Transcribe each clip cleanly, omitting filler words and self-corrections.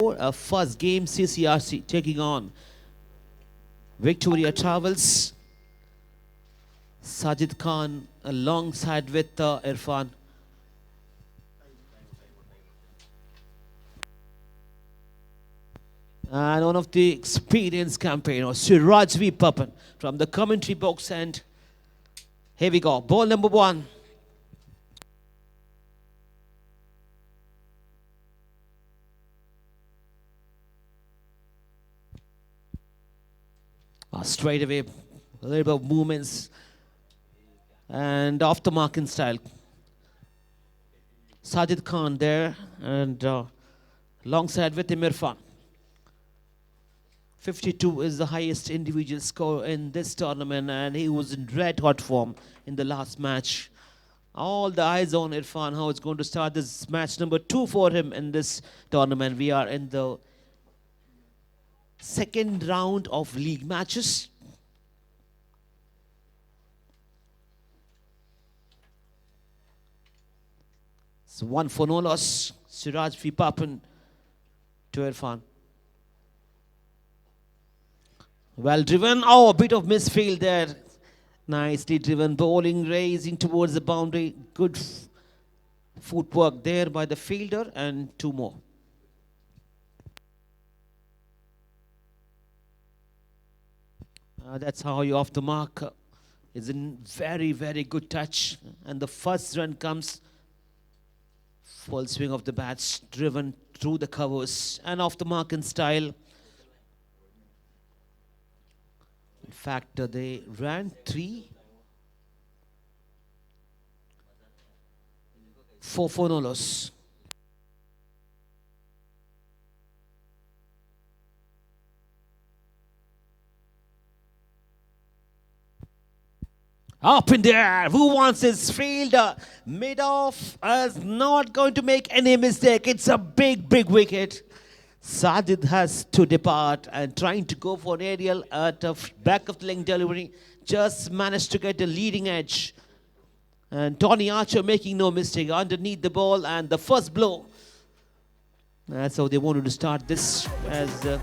SEASON-4, a first game CCRC taking on Victoria Travels. Sajid Khan alongside with Irfan. And one of the experienced campaigners, Siraj V. Papan from the commentary box. And here we go. Ball number 1. Straight away, a little bit of movements and off the mark in style. Sajid Khan there and alongside with him Irfan. 52 is the highest individual score in this tournament, and he was in red hot form in the last match. All the eyes on Irfan, how it's going to start this match number 2 for him in this tournament. We are in the second round of league matches. So 1 for no loss. Siraj V. Papan to Irfan. Well driven. Oh, a bit of misfield there. Nicely driven bowling, raising towards the boundary. Good footwork there by the fielder, and 2 more. That's how you off the mark. It's in very, very good touch. And the first run comes. Full swing of the bats, driven through the covers and off the mark in style. In fact, they ran 3. 4 for no loss. Up in there, who wants his fielder? Mid-off is not going to make any mistake. It's a big, big wicket. Sajid has to depart and trying to go for an aerial at the back of the leg delivery. Just managed to get the leading edge. And Tony Archer making no mistake underneath the ball, and the first blow. That's how they wanted to start this as...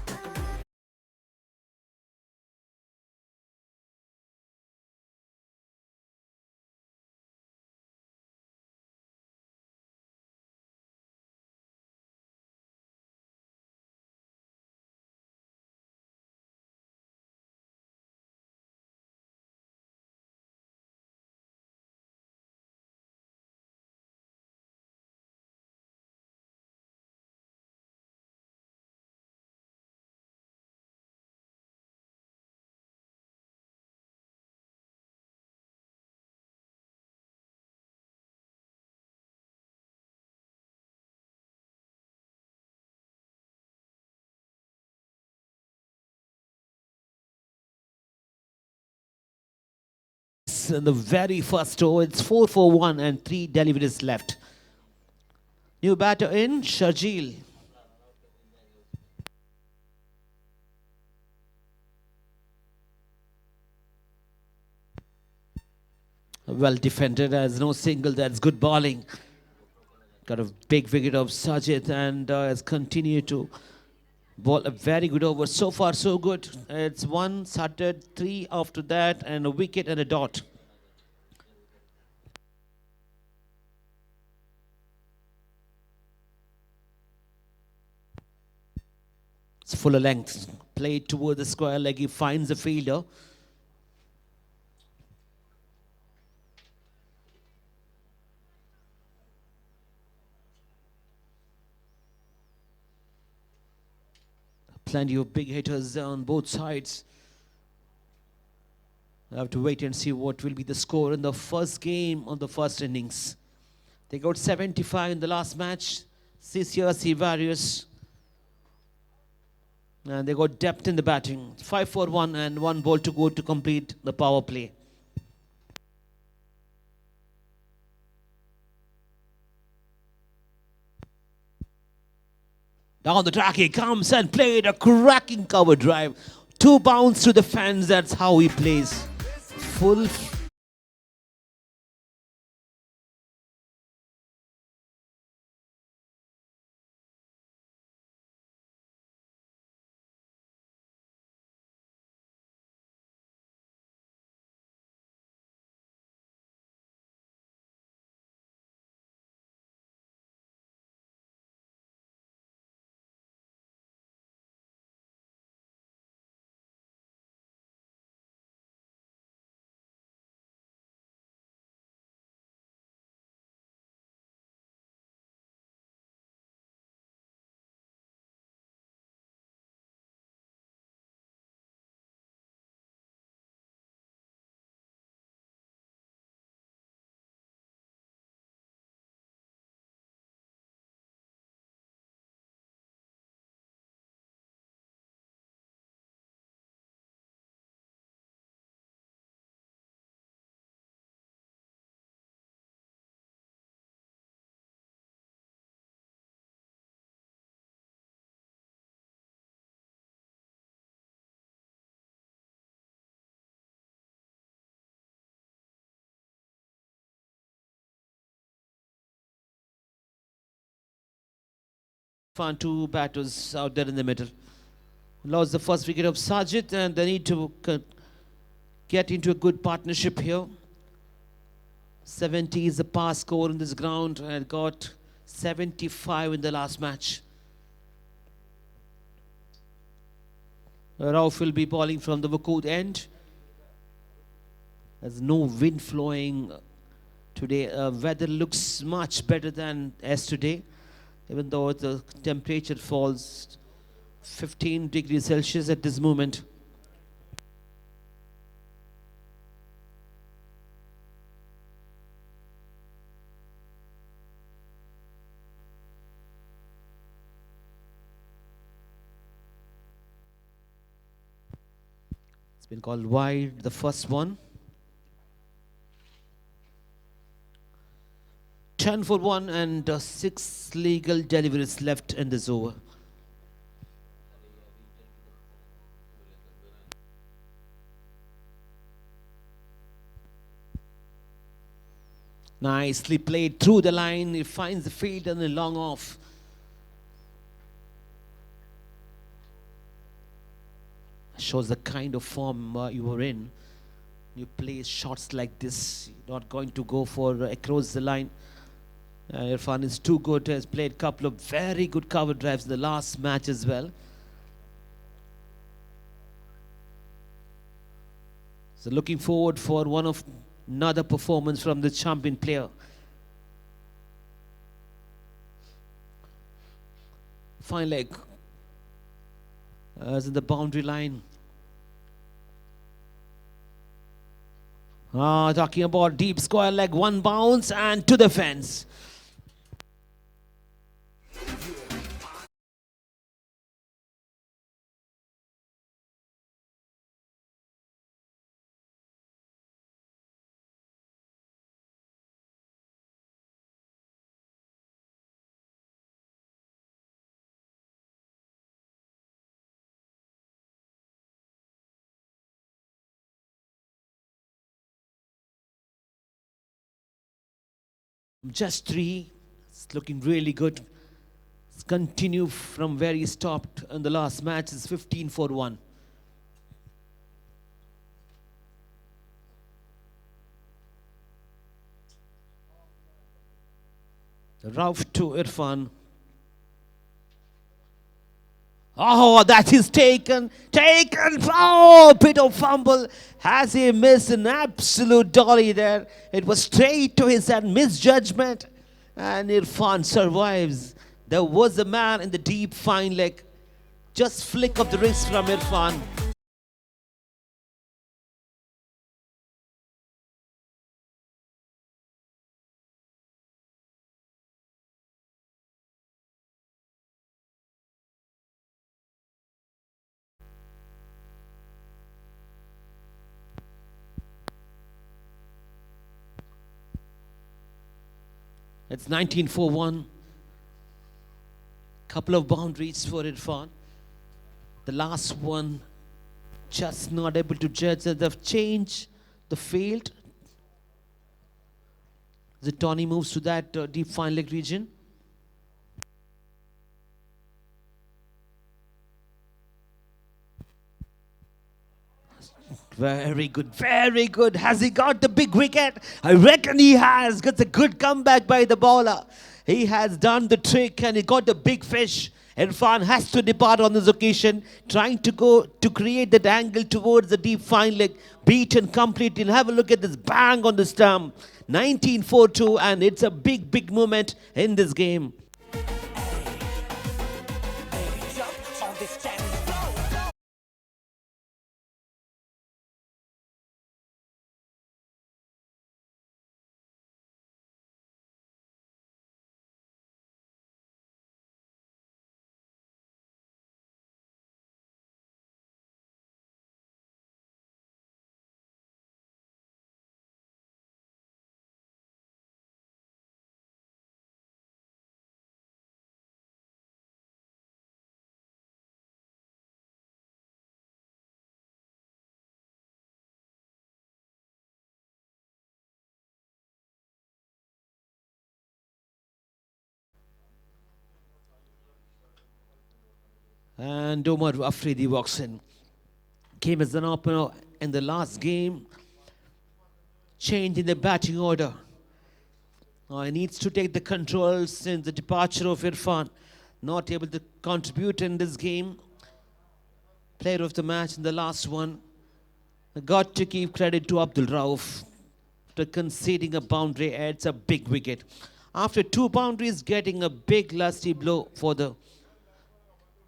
in the very first over. It's 4 for 1 and 3 deliveries left. New batter in, Sharjeel. Well defended, as no single. That's good bowling. Got a big wicket of Sajid, and has continued to bowl a very good over. So far, so good. It's 1, Sajid, 3 after that, and a wicket and a dot. It's fuller length. Played toward the square leg. He finds the fielder. Plenty of big hitters on both sides. I have to wait and see what will be the score in the first game of the first innings. They got 75 in the last match. CCRC Warriors. And they got depth in the batting. 5 for 1 and 1 ball to go to complete the power play. Down the track he comes and played a cracking cover drive. 2 bounds to the fence. That's how he plays. Full Found two batters out there in the middle. Lost the first wicket of Sajid, and they need to get into a good partnership here. 70 is the pass score in this ground, and got 75 in the last match. Rauf will be bowling from the Wakut end. There's no wind flowing today. Weather looks much better than yesterday, even though the temperature falls 15 degrees Celsius at this moment. It's been called wide, the first one. 10 for 1 and 6 legal deliveries left in this over. Nicely played through the line. He finds the field and a long off. Shows the kind of form you were in. You play shots like this, you're not going to go for across the line. Irfan is too good, has played a couple of very good cover drives in the last match as well. So looking forward for another performance from the champion player. Fine leg. As in the boundary line. Talking about deep square leg, one bounce and to the fence. Just 3. It's looking really good. It's continue from where he stopped in the last match. It's 15 for 1. Rauf to Irfan. Oh, that is taken. Oh, bit of fumble. Has he missed an absolute dolly there? It was straight to his hand, misjudgment. And Irfan survives. There was a man in the deep fine leg. Just flick of the wrist from Irfan. It's 19 for 1. Couple of boundaries for Irfan. The last one just not able to judge that they've changed the field. The Tony moves to that deep fine leg region. Very good, very good. Has he got the big wicket? I reckon he has. Got a good comeback by the bowler. He has done the trick and he got the big fish. Irfan has to depart on this occasion, trying to go to create that angle towards the deep fine leg. Beaten completely. And have a look at this bang on the stump. 19-4-2, and it's a big, big moment in this game. And Omar Afridi walks in. Came as an opener in the last game. Change in the batting order. Now he needs to take the control since the departure of Irfan. Not able to contribute in this game. Player of the match in the last one. Got to give credit to Abdul Rauf. After conceding a boundary, adds a big wicket. After 2 boundaries, getting a big lusty blow for the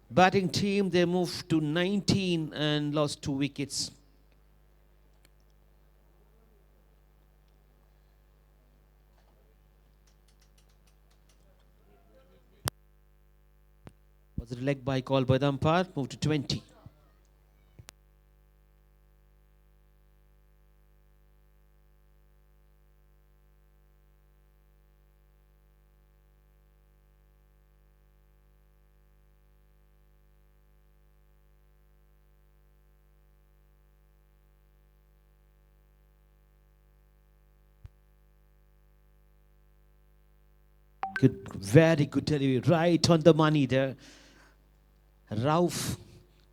batting team. They moved to 19 and lost 2 wickets. Was it a leg by call by the umpire? Moved to 20. Good, very good delivery, right on the money there. Rauf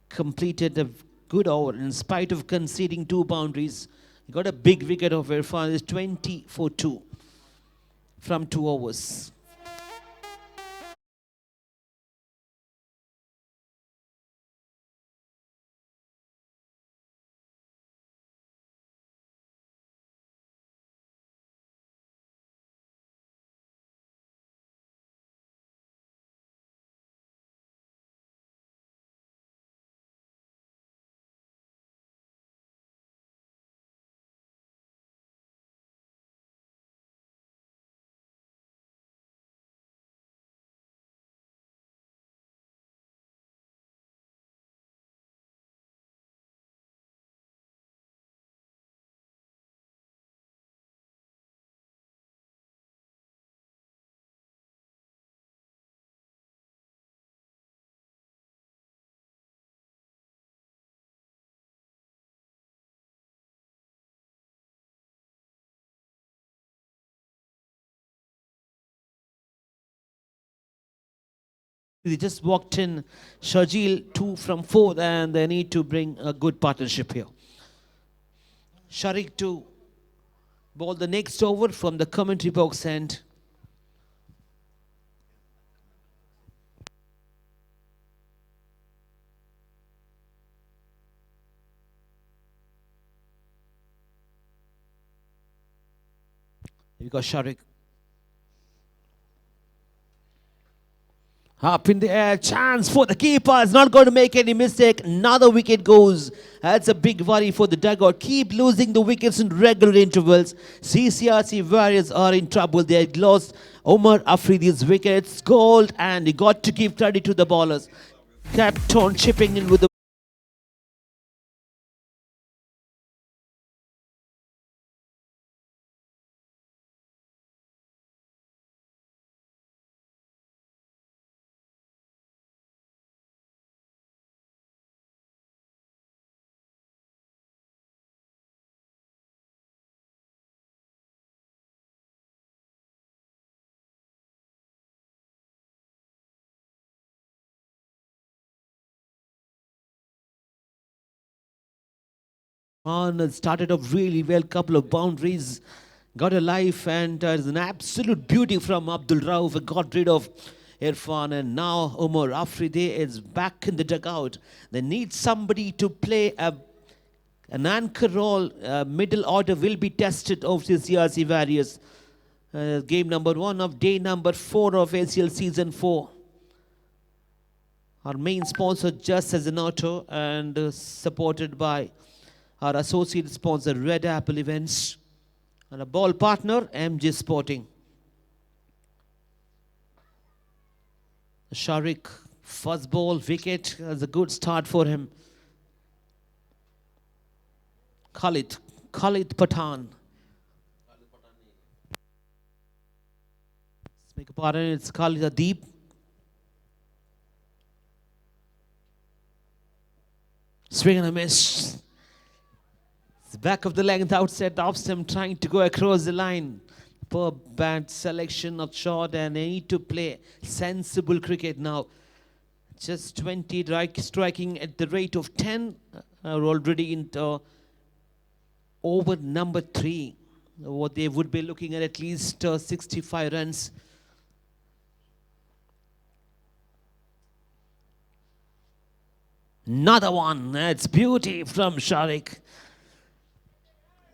completed a good over in spite of conceding 2 boundaries. He got a big wicket of Irfan. It's 20 for 2 from 2 overs. They just walked in Shajil 2 from 4 and they need to bring a good partnership here. Sharik to ball the next over from the commentary box end. We got Sharik. Up in the air, chance for the keeper. Is not going to make any mistake. Another wicket goes. That's a big worry for the dugout. Keep losing the wickets in regular intervals. CCRC Warriors are in trouble. They had lost Omar Afridi's wickets. Gold, and he got to give credit to the bowlers. Kept on chipping in with the on. Started off really well. Couple of boundaries. Got a life, and it's an absolute beauty from Abdul Rauf. Got rid of Irfan, and now Omar Afridi is back in the dugout. They need somebody to play an anchor role. Middle order will be tested of the CRC Warriors. Game number 1 of day number 4 of ACL Season 4. Our main sponsor, Just as an Auto, and supported by our associate sponsor, Red Apple Events, and a ball partner, MJ Sporting. Sharik, first ball, wicket, was a good start for him. Khalid Pathan. Beg your pardon, it's Khalid Adeep. Swing and a miss. It's back of the length, outside off stump, trying to go across the line. Poor bad selection of shot, and they need to play sensible cricket now. Just 20, striking at the rate of 10. Are already into over number 3. What they would be looking at least 65 runs. Another one. That's beauty from Sharik.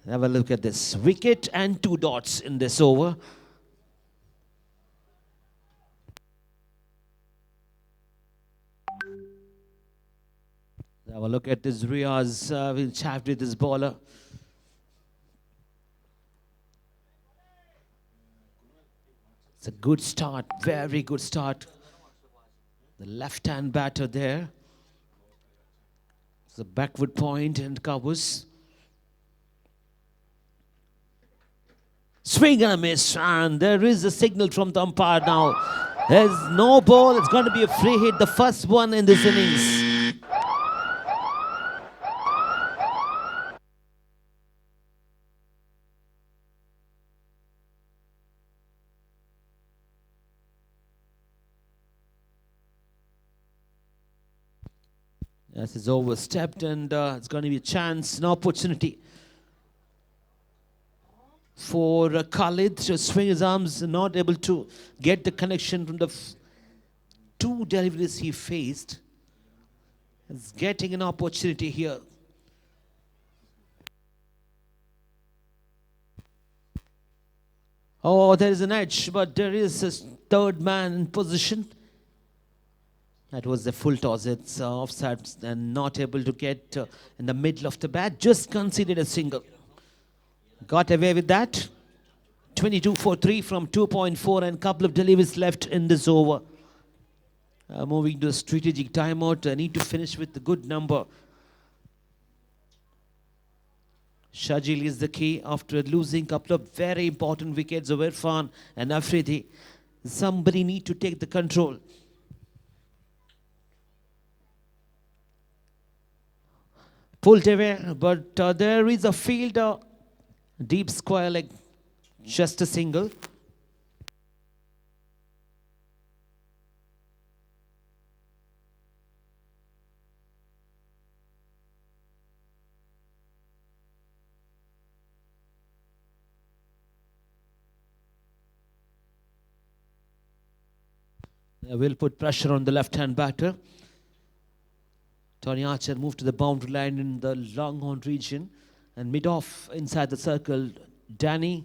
Have a look at this. Wicket and 2 dots in this over. Have a look at this Riaz. Will chat with this bowler. It's a good start. Very good start. The left-hand batter there. It's a backward point and covers. Swing and a miss, and there is a signal from the umpire now. There's no ball. It's going to be a free hit, the first one in this innings. Yes, it's overstepped, and it's going to be a chance, an opportunity for Khalid to swing his arms, not able to get the connection from the 2 deliveries he faced. He's getting an opportunity here. Oh, there is an edge, but there is a third man in position. That was the full toss. It's offside and not able to get in the middle of the bat. Just conceded a single. Got away with that. 22 for 3 from 2.4 and couple of deliveries left in this over. Moving to a strategic timeout. I need to finish with a good number. Shajil is the key after losing a couple of very important wickets of Irfan and Afridi. Somebody need to take the control. Pulled away, but there is a fielder. Deep square leg, just a single. Will put pressure on the left-hand batter. Tony Archer moved to the boundary line in the long-on region. And mid-off inside the circle, Danny.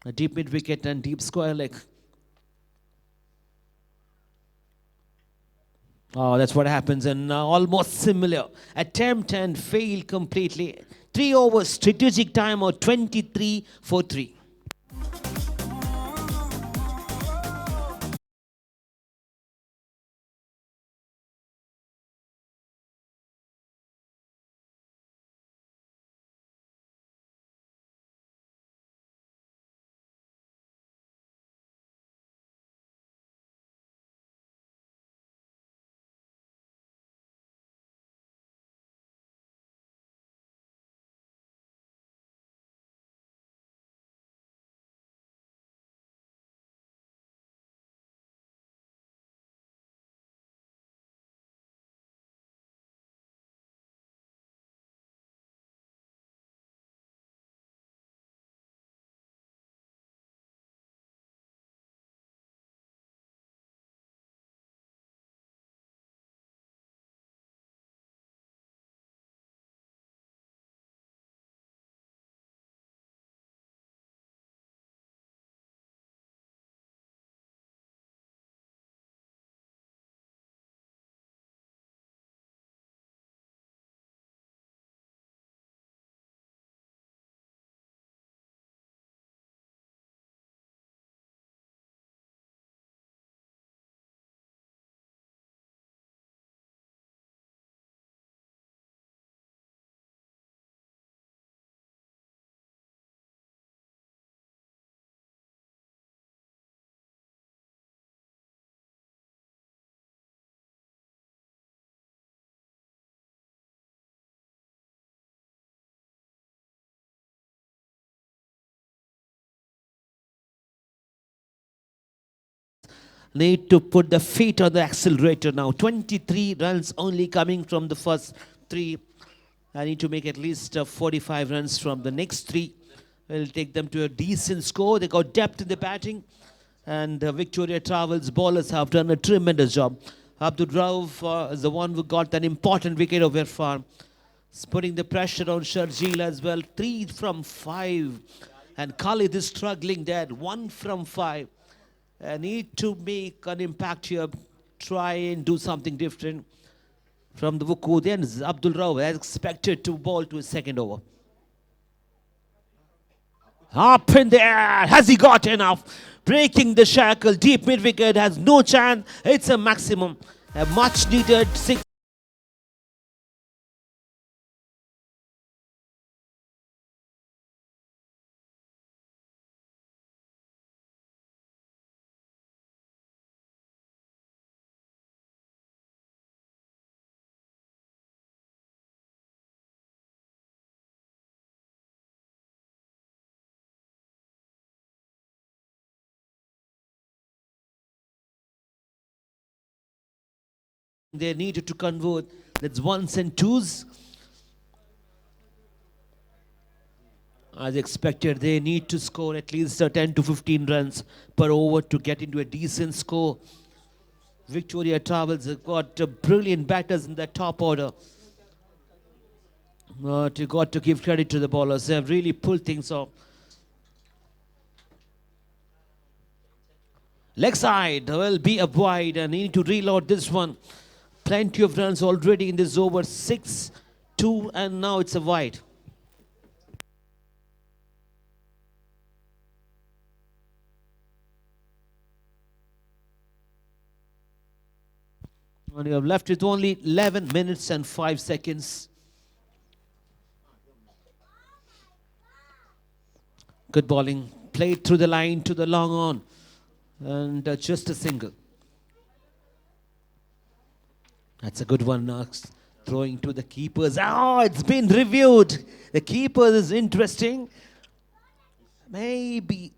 A deep mid-wicket and deep square leg. Oh, that's what happens. And almost similar. Attempt and fail completely. 3 overs, strategic time of 23 for 3. Need to put the feet on the accelerator now. 23 runs only coming from the first three. I need to make at least 45 runs from the next three. Will take them to a decent score. They got depth in the batting. And Victoria Travels bowlers have done a tremendous job. Abdul Rauf is the one who got an important wicket over Irfan. It's putting the pressure on Sharjeel as well. 3 from 5. And Khalid is struggling there. 1 from 5. Need to make an impact here. Try and do something different. From the Wuku, then Abdul Rauf as expected to bowl to his second over. Up in the air. Has he got enough? Breaking the shackle. Deep mid wicket has no chance. It's a maximum. A much needed 6. They needed to convert. That's ones and twos. As expected, they need to score at least 10 to 15 runs per over to get into a decent score. Victoria Travels have got brilliant batters in the top order. But you got to give credit to the bowlers. They have really pulled things off. Leg side will be up wide and need to reload this one. Plenty of runs already in this over. 6-2 and now it's a wide. And you have left with only 11 minutes and 5 seconds. Good bowling. Played through the line to the long on. And just a single. That's a good one. Throwing to the keepers. Oh, it's been reviewed. The keeper is interesting. Maybe.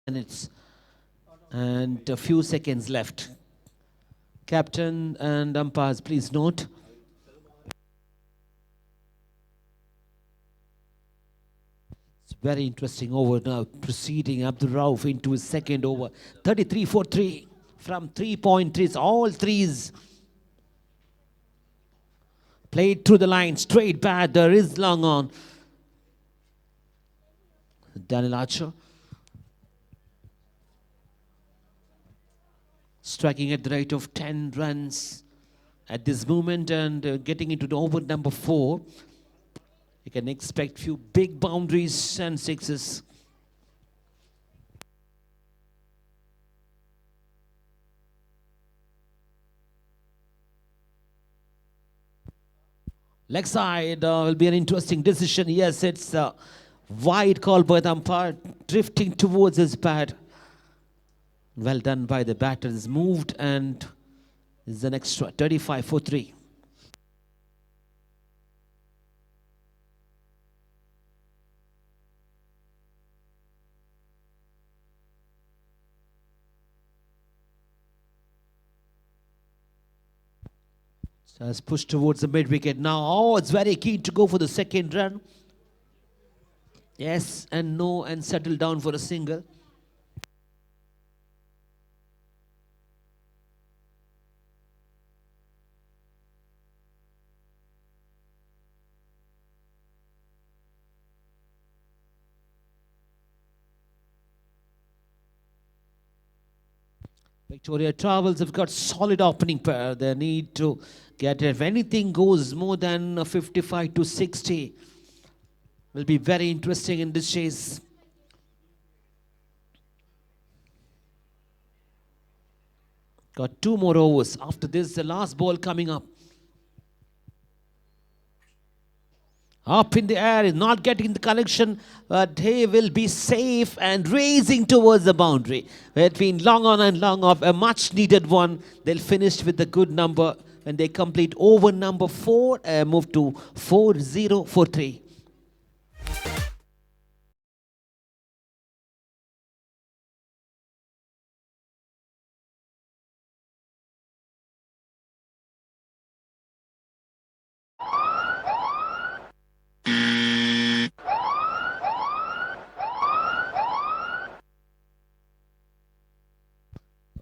Minutes and a few seconds left. Captain and umpires, please note. It's very interesting over now. Proceeding Abdul Rauf into his second over. 33 for 3 from 3.3s. All threes. Played through the line. Straight bat. There is long on. Daniel Archer. Striking at the rate of 10 runs at this moment and getting into the over number 4. You can expect few big boundaries and sixes. Leg side will be an interesting decision. Yes, it's a wide call by the umpire, drifting towards his bat. Well done by the batters. Moved and is an extra 35 for 3. Has pushed towards the mid wicket now. Oh, it's very keen to go for the second run. Yes and no, and settle down for a single. Victoria Travels have got solid opening pair. They need to get, if anything goes more than 55 to 60, will be very interesting in this chase. Got 2 more overs. After this, the last ball coming up. Up in the air, is not getting the connection, but he will be safe and racing towards the boundary. It's been long on and long off, a much needed one. They'll finish with a good number when they complete over number 4, move to 4043.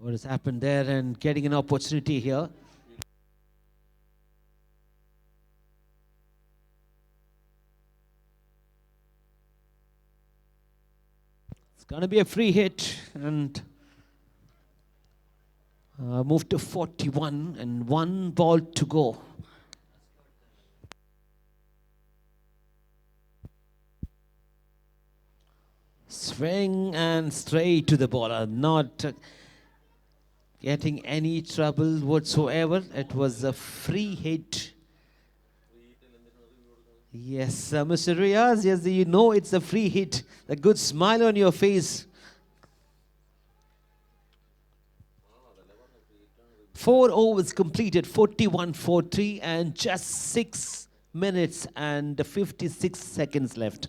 What has happened there, and getting an opportunity here. It's going to be a free hit, and move to 41 and 1 ball to go. Swing and straight to the bowler, not getting any trouble whatsoever. It was a free hit. Yes, Mr. Riaz, yes, you know it's a free hit. A good smile on your face. 4 overs completed, 41-43, and just 6 minutes and 56 seconds left.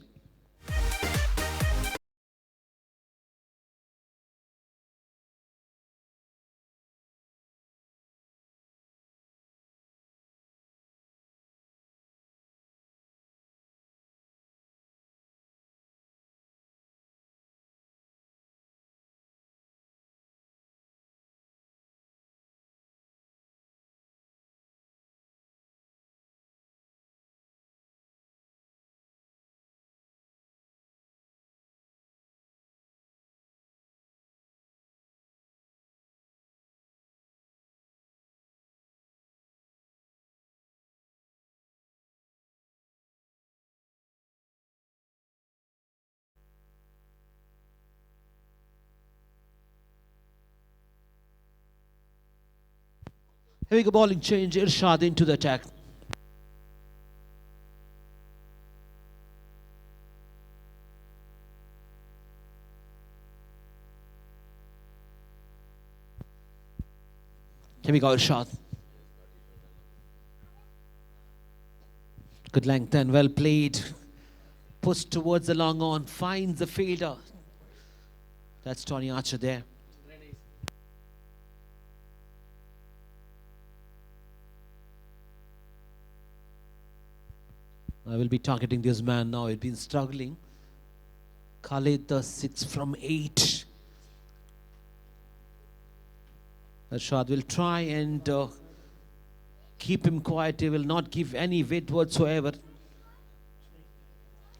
Here we go, bowling change, Irshad into the attack. Here we go, Irshad. Good length and well played. Pushed towards the long on, finds the fielder. That's Tony Archer there. I will be targeting this man now. He's been struggling. Khalid, the 6 from 8. Irshad will try and keep him quiet. He will not give any weight whatsoever.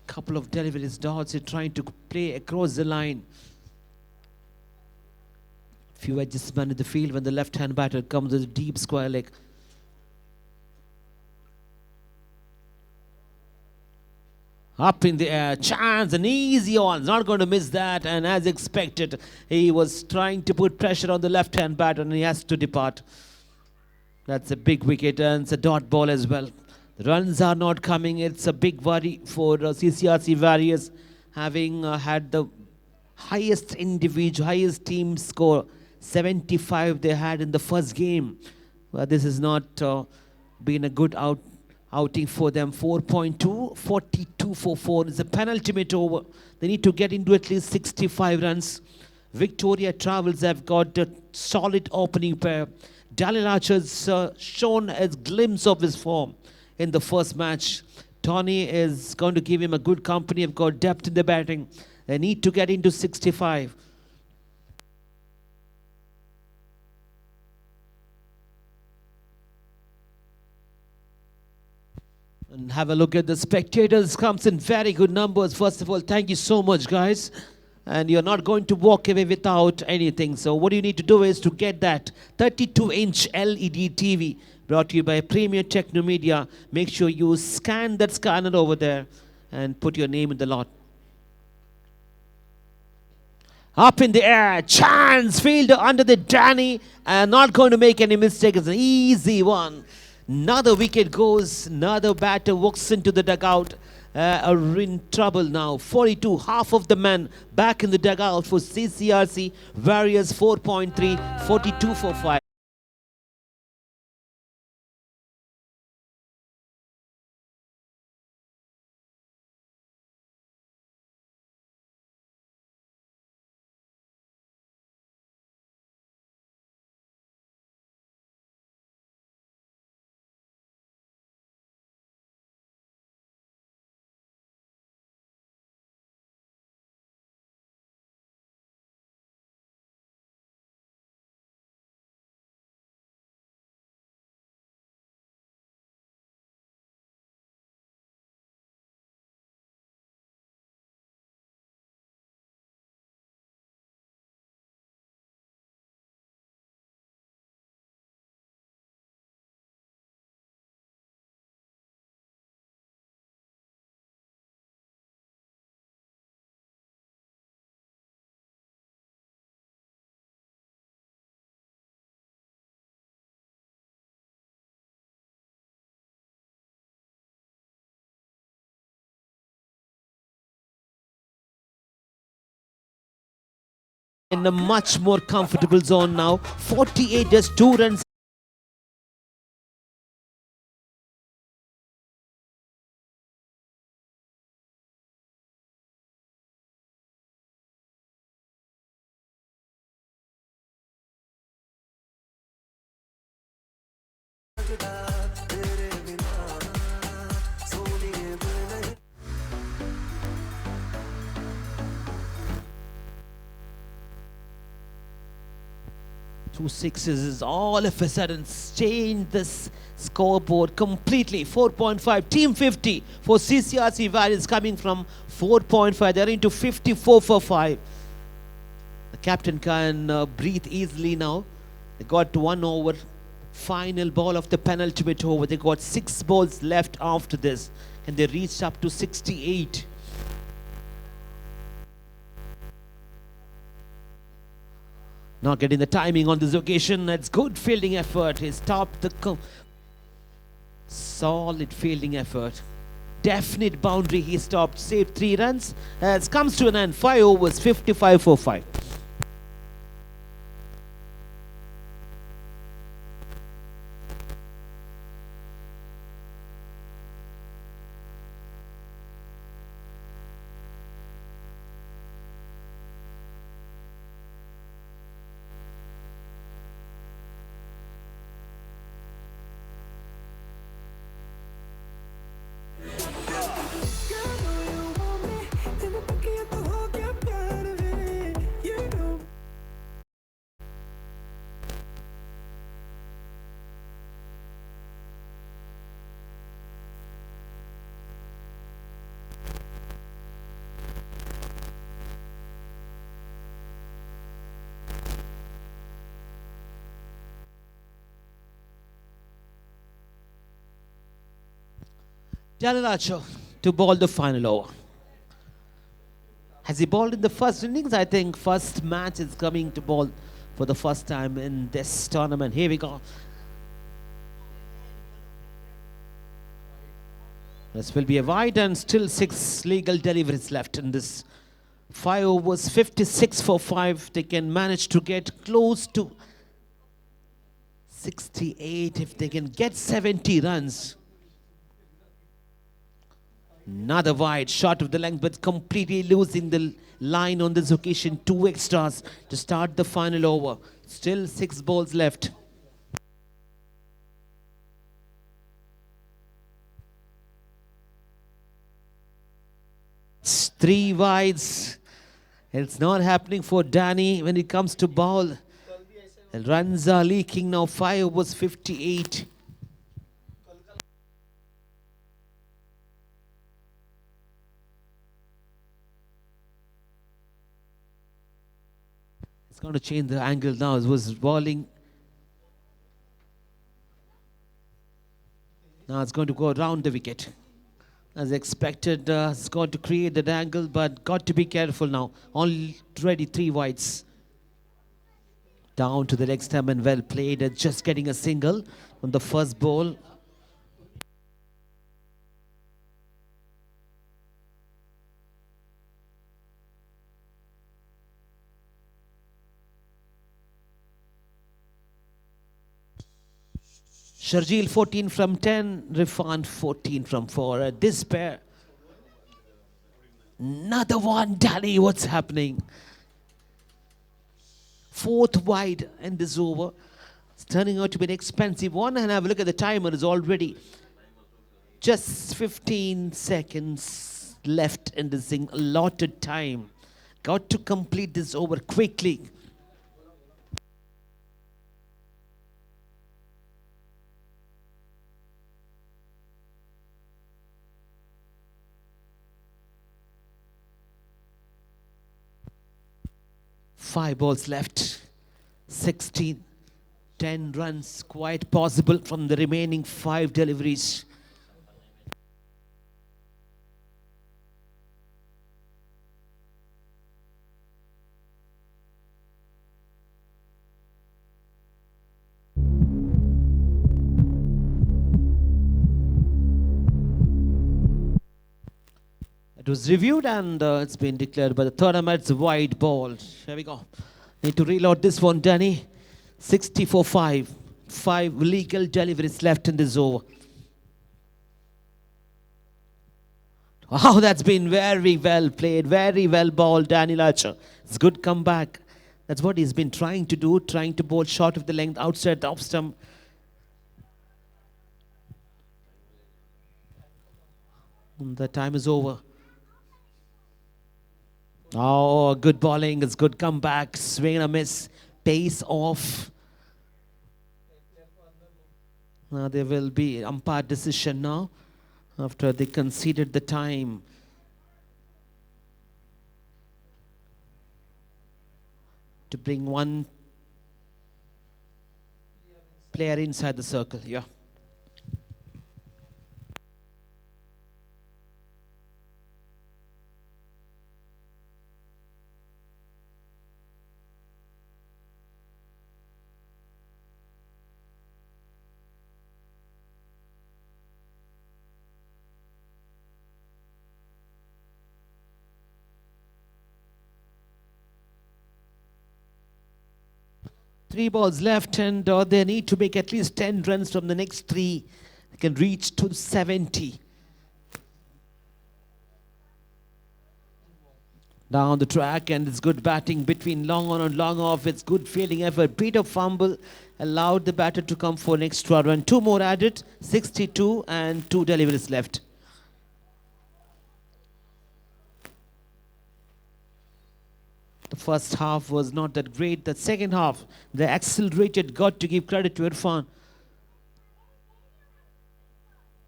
Couple of deliveries, dots. He's trying to play across the line. Few adjustments in the field when the left-hand batter comes with a deep square leg. Up in the air, chance, an easy one, not going to miss that, and as expected, he was trying to put pressure on the left-hand batter and he has to depart. That's a big wicket and it's a dot ball as well. The runs are not coming, it's a big worry for CCRC Warriors, having had the highest individual, highest team score, 75 they had in the first game. Well, this has not been a good outing for them. 4.2, 42 for 4. It's a penultimate over. They need to get into at least 65 runs. Victoria Travels have got a solid opening pair. Dalil Archer's shown a glimpse of his form in the first match. Tony is going to give him a good company. Have got depth in the batting. They need to get into 65. And have a look at the spectators. Comes in very good numbers. First of all, thank you so much, guys. And you're not going to walk away without anything. So what you need to do is to get that 32-inch LED TV brought to you by Premier Teknomedia. Make sure you scan that scanner over there and put your name in the lot. Up in the air, chance, fielder under the Danny, and not going to make any mistake. It's an easy one. Another wicket goes, another batter walks into the dugout. Are in trouble now. 42, half of the men back in the dugout for CCRC. Warriors 4.3, 42 for 5. In a much more comfortable zone now. 48, just 2 runs. Two sixes is all of a sudden changed this scoreboard completely. 4.5, team 50 for CCRC Warriors coming from 4.5. They're into 54 for 5. The captain can breathe easily now. They got 1 over. Final ball of the penultimate over. They got 6 balls left after this. And they reached up to 68. Not getting the timing on this occasion. It's good fielding effort. He stopped the solid fielding effort. Definite boundary. He stopped. Saved 3 runs. As comes to an end. 5 overs. 55 for 5. Dalil Archer to bowl the final over. Has he bowled in the first innings? I think first match is coming to bowl for the first time in this tournament. Here we go. This will be a wide and still 6 legal deliveries left in this. 5 overs, 56 for 5. They can manage to get close to 68 if they can get 70 runs. Another wide, short of the length, but completely losing the line on this occasion. 2 extras to start the final over. Still 6 balls left. Three wides. It's not happening for Danny when it comes to ball. Runs are leaking now. 5 overs 58. It's going to change the angle now. It was bowling. Now it's going to go around the wicket. As expected, it's got to create that angle, but got to be careful now. Already 3 wides. Down to the leg stump and well played. Just getting a single on the first ball. Sharjeel 14 from 10, Rifan 14 from 4. This pair. Another one, Danny, what's happening? 4th wide in this over. It's turning out to be an expensive one, and have a look at the timer. It's already just 15 seconds left in this thing. Allotted time. Got to complete this over quickly. Five balls left. 16. 10 runs quite possible from the remaining 5 deliveries. It was reviewed and it's been declared by the tournament's wide ball. Here we go. Need to reload this one, Danny. 64-5. 5 legal deliveries left in this over. Wow, that's been very well played. Very well bowled, Danny Larcher. It's good comeback. That's what he's been trying to do. Trying to bowl short of the length outside the off stump. And the time is over. Oh, good bowling. It's good comeback. Swing and a miss. Pace off. Now there will be umpire decision now after they conceded the time. To bring one player inside the circle. Yeah. Three balls left, and they need to make at least 10 runs from the next 3. They can reach to 70. Down the track, and it's good batting between long on and long off. It's good fielding effort. Beat of fumble allowed the batter to come for an extra run. 2 more added, 62, and 2 deliveries left. The first half was not that great. The second half, they accelerated. Got to give credit to Irfan.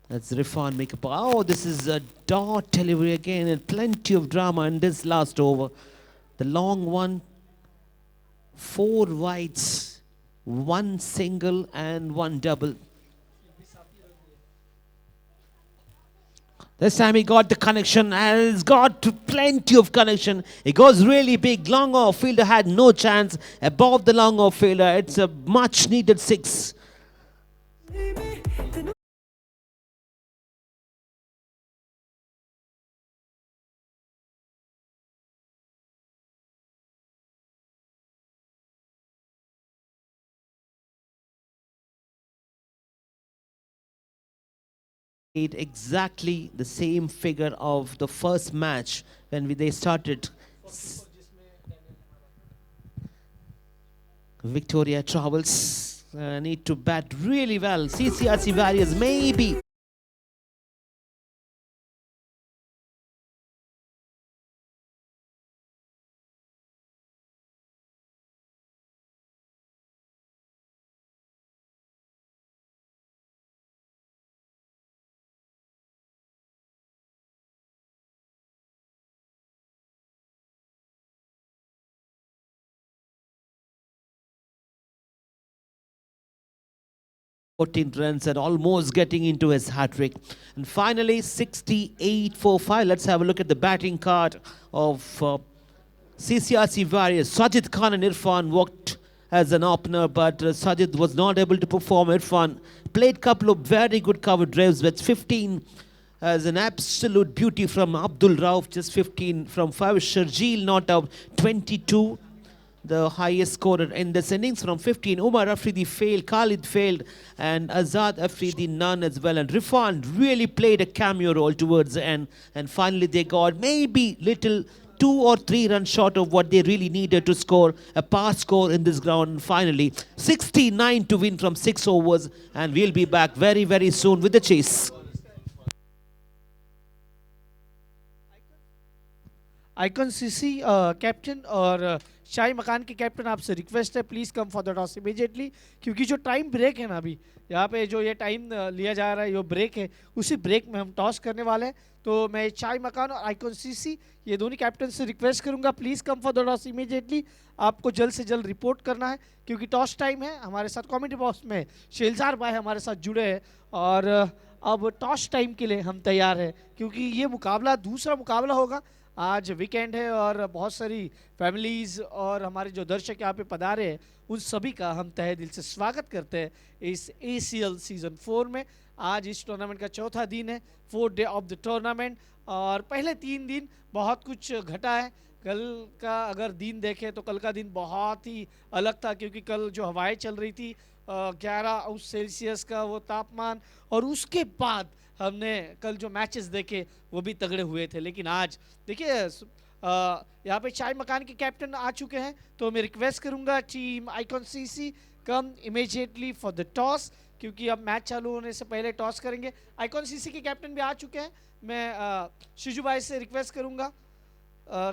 That's Irfan make a ball. Oh, this is a dot delivery again, and plenty of drama in this last over. The long one, 4 wides, 1 single and 1 double. This time he got the connection, and he's got plenty of connection. It goes really big. Long off fielder had no chance. Above the long off fielder, it's a much needed 6. Exactly the same figure of the first match when they started. Victoria travels. Need to bat really well. CCRC Warriors maybe 14 runs and almost getting into his hat-trick. And finally, 68 for 5. Let's have a look at the batting card of CCRC Warriors. Sajid Khan and Irfan worked as an opener, but Sajid was not able to perform. Irfan played a couple of very good cover drives, but 15 as an absolute beauty from Abdul Rauf, just 15 from 5. Sharjeel not out, 22. The highest scorer in this innings from 15. Umar Afridi failed, Khalid failed, and Azad Afridi none as well. And Rifan really played a cameo role towards the end. And finally they got maybe little 2 or 3 runs short of what they really needed to score a pass score in this ground. And finally 69 to win from 6 overs. And we'll be back very, very soon with the chase. Icon CC captain और शाही मकान के captain आपसे request है please come for the toss immediately, क्योंकि जो time break है ना अभी यहाँ पे जो ये टाइम लिया जा रहा है, जो ब्रेक है उसी ब्रेक में हम टॉस करने वाले हैं। तो मैं शाही मकान और आइकन सीसी ये दोनों कैप्टन से रिक्वेस्ट करूंगा please come for the toss immediately. आपको जल्द से जल्द रिपोर्ट करना है क्योंकि टॉस टाइम है। हमारे साथ कॉमेडी बॉक्स में शेलजार भाई हमारे साथ जुड़े हैं और अब टॉस टाइम के लिए हम तैयार हैं क्योंकि ये मुकाबला दूसरा मुकाबला होगा। आज वीकेंड है और बहुत सारी फैमिलीज़ और हमारे जो दर्शक यहाँ पे पधारे हैं उन सभी का हम तहे दिल से स्वागत करते हैं इस ACL सीज़न 4 में। आज इस टूर्नामेंट का चौथा दिन है, 4th day of the tournament, और पहले 3 दिन बहुत कुछ घटा है। कल का अगर दिन देखें तो कल का दिन बहुत ही अलग था क्योंकि कल जो हवाएं चल रही थी 11°C का वो तापमान, और उसके बाद हमने कल जो मैचेस देखे वो भी तगड़े हुए थे। लेकिन आज देखिए यहाँ पे शाही मकान के कैप्टन आ चुके हैं, तो मैं रिक्वेस्ट करूंगा team icon CC come immediately for the toss, क्योंकि अब मैच चालू होने से पहले टॉस करेंगे। आइकॉन सीसी के कैप्टन भी आ चुके हैं। मैं शिजू भाई से रिक्वेस्ट करूंगा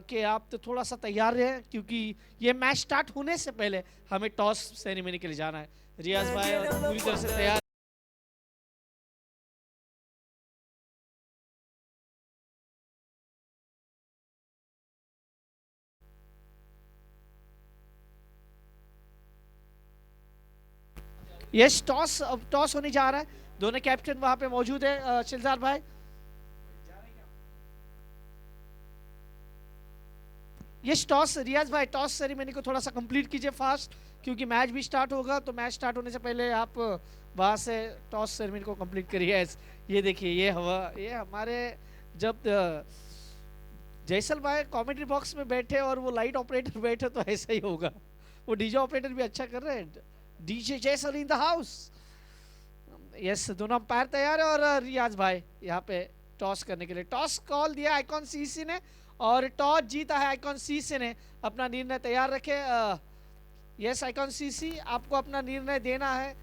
कि आप तो थोड़ा सा तैयार रहें क्योंकि ये मैच स्टार्ट होने से पहले हमें टॉस सेरेमनी के लिए जाना है। रियाज भाई पूरी तरह से तैयार। यस टॉस अब टॉस होने जा रहा है। दोनों कैप्टन वहां पे मौजूद है। शिलजार भाई यस टॉस, रियाज भाई टॉस सेरेमनी को थोड़ा सा कंप्लीट कीजिए फास्ट क्योंकि मैच भी स्टार्ट होगा। तो मैच स्टार्ट होने से पहले आप वहां से टॉस सेरेमनी को कंप्लीट करिए। ये देखिए ये हवा, ये हमारे जब जैसल भाई कॉमेंट्री बॉक्स में बैठे और वो लाइट ऑपरेटर बैठे तो ऐसा ही होगा। वो डीजे ऑपरेटर भी अच्छा कर रहे हैं। DJ Jesal in the house. Yes दोनों अंपायर तैयार है और रियाज भाई यहाँ पे टॉस करने के लिए टॉस कॉल दिया आइकॉन सीसी ने और टॉस जीता है आइकॉन सीसी ने। अपना निर्णय तैयार रखे। यस आइकॉन सीसी आपको अपना निर्णय देना है।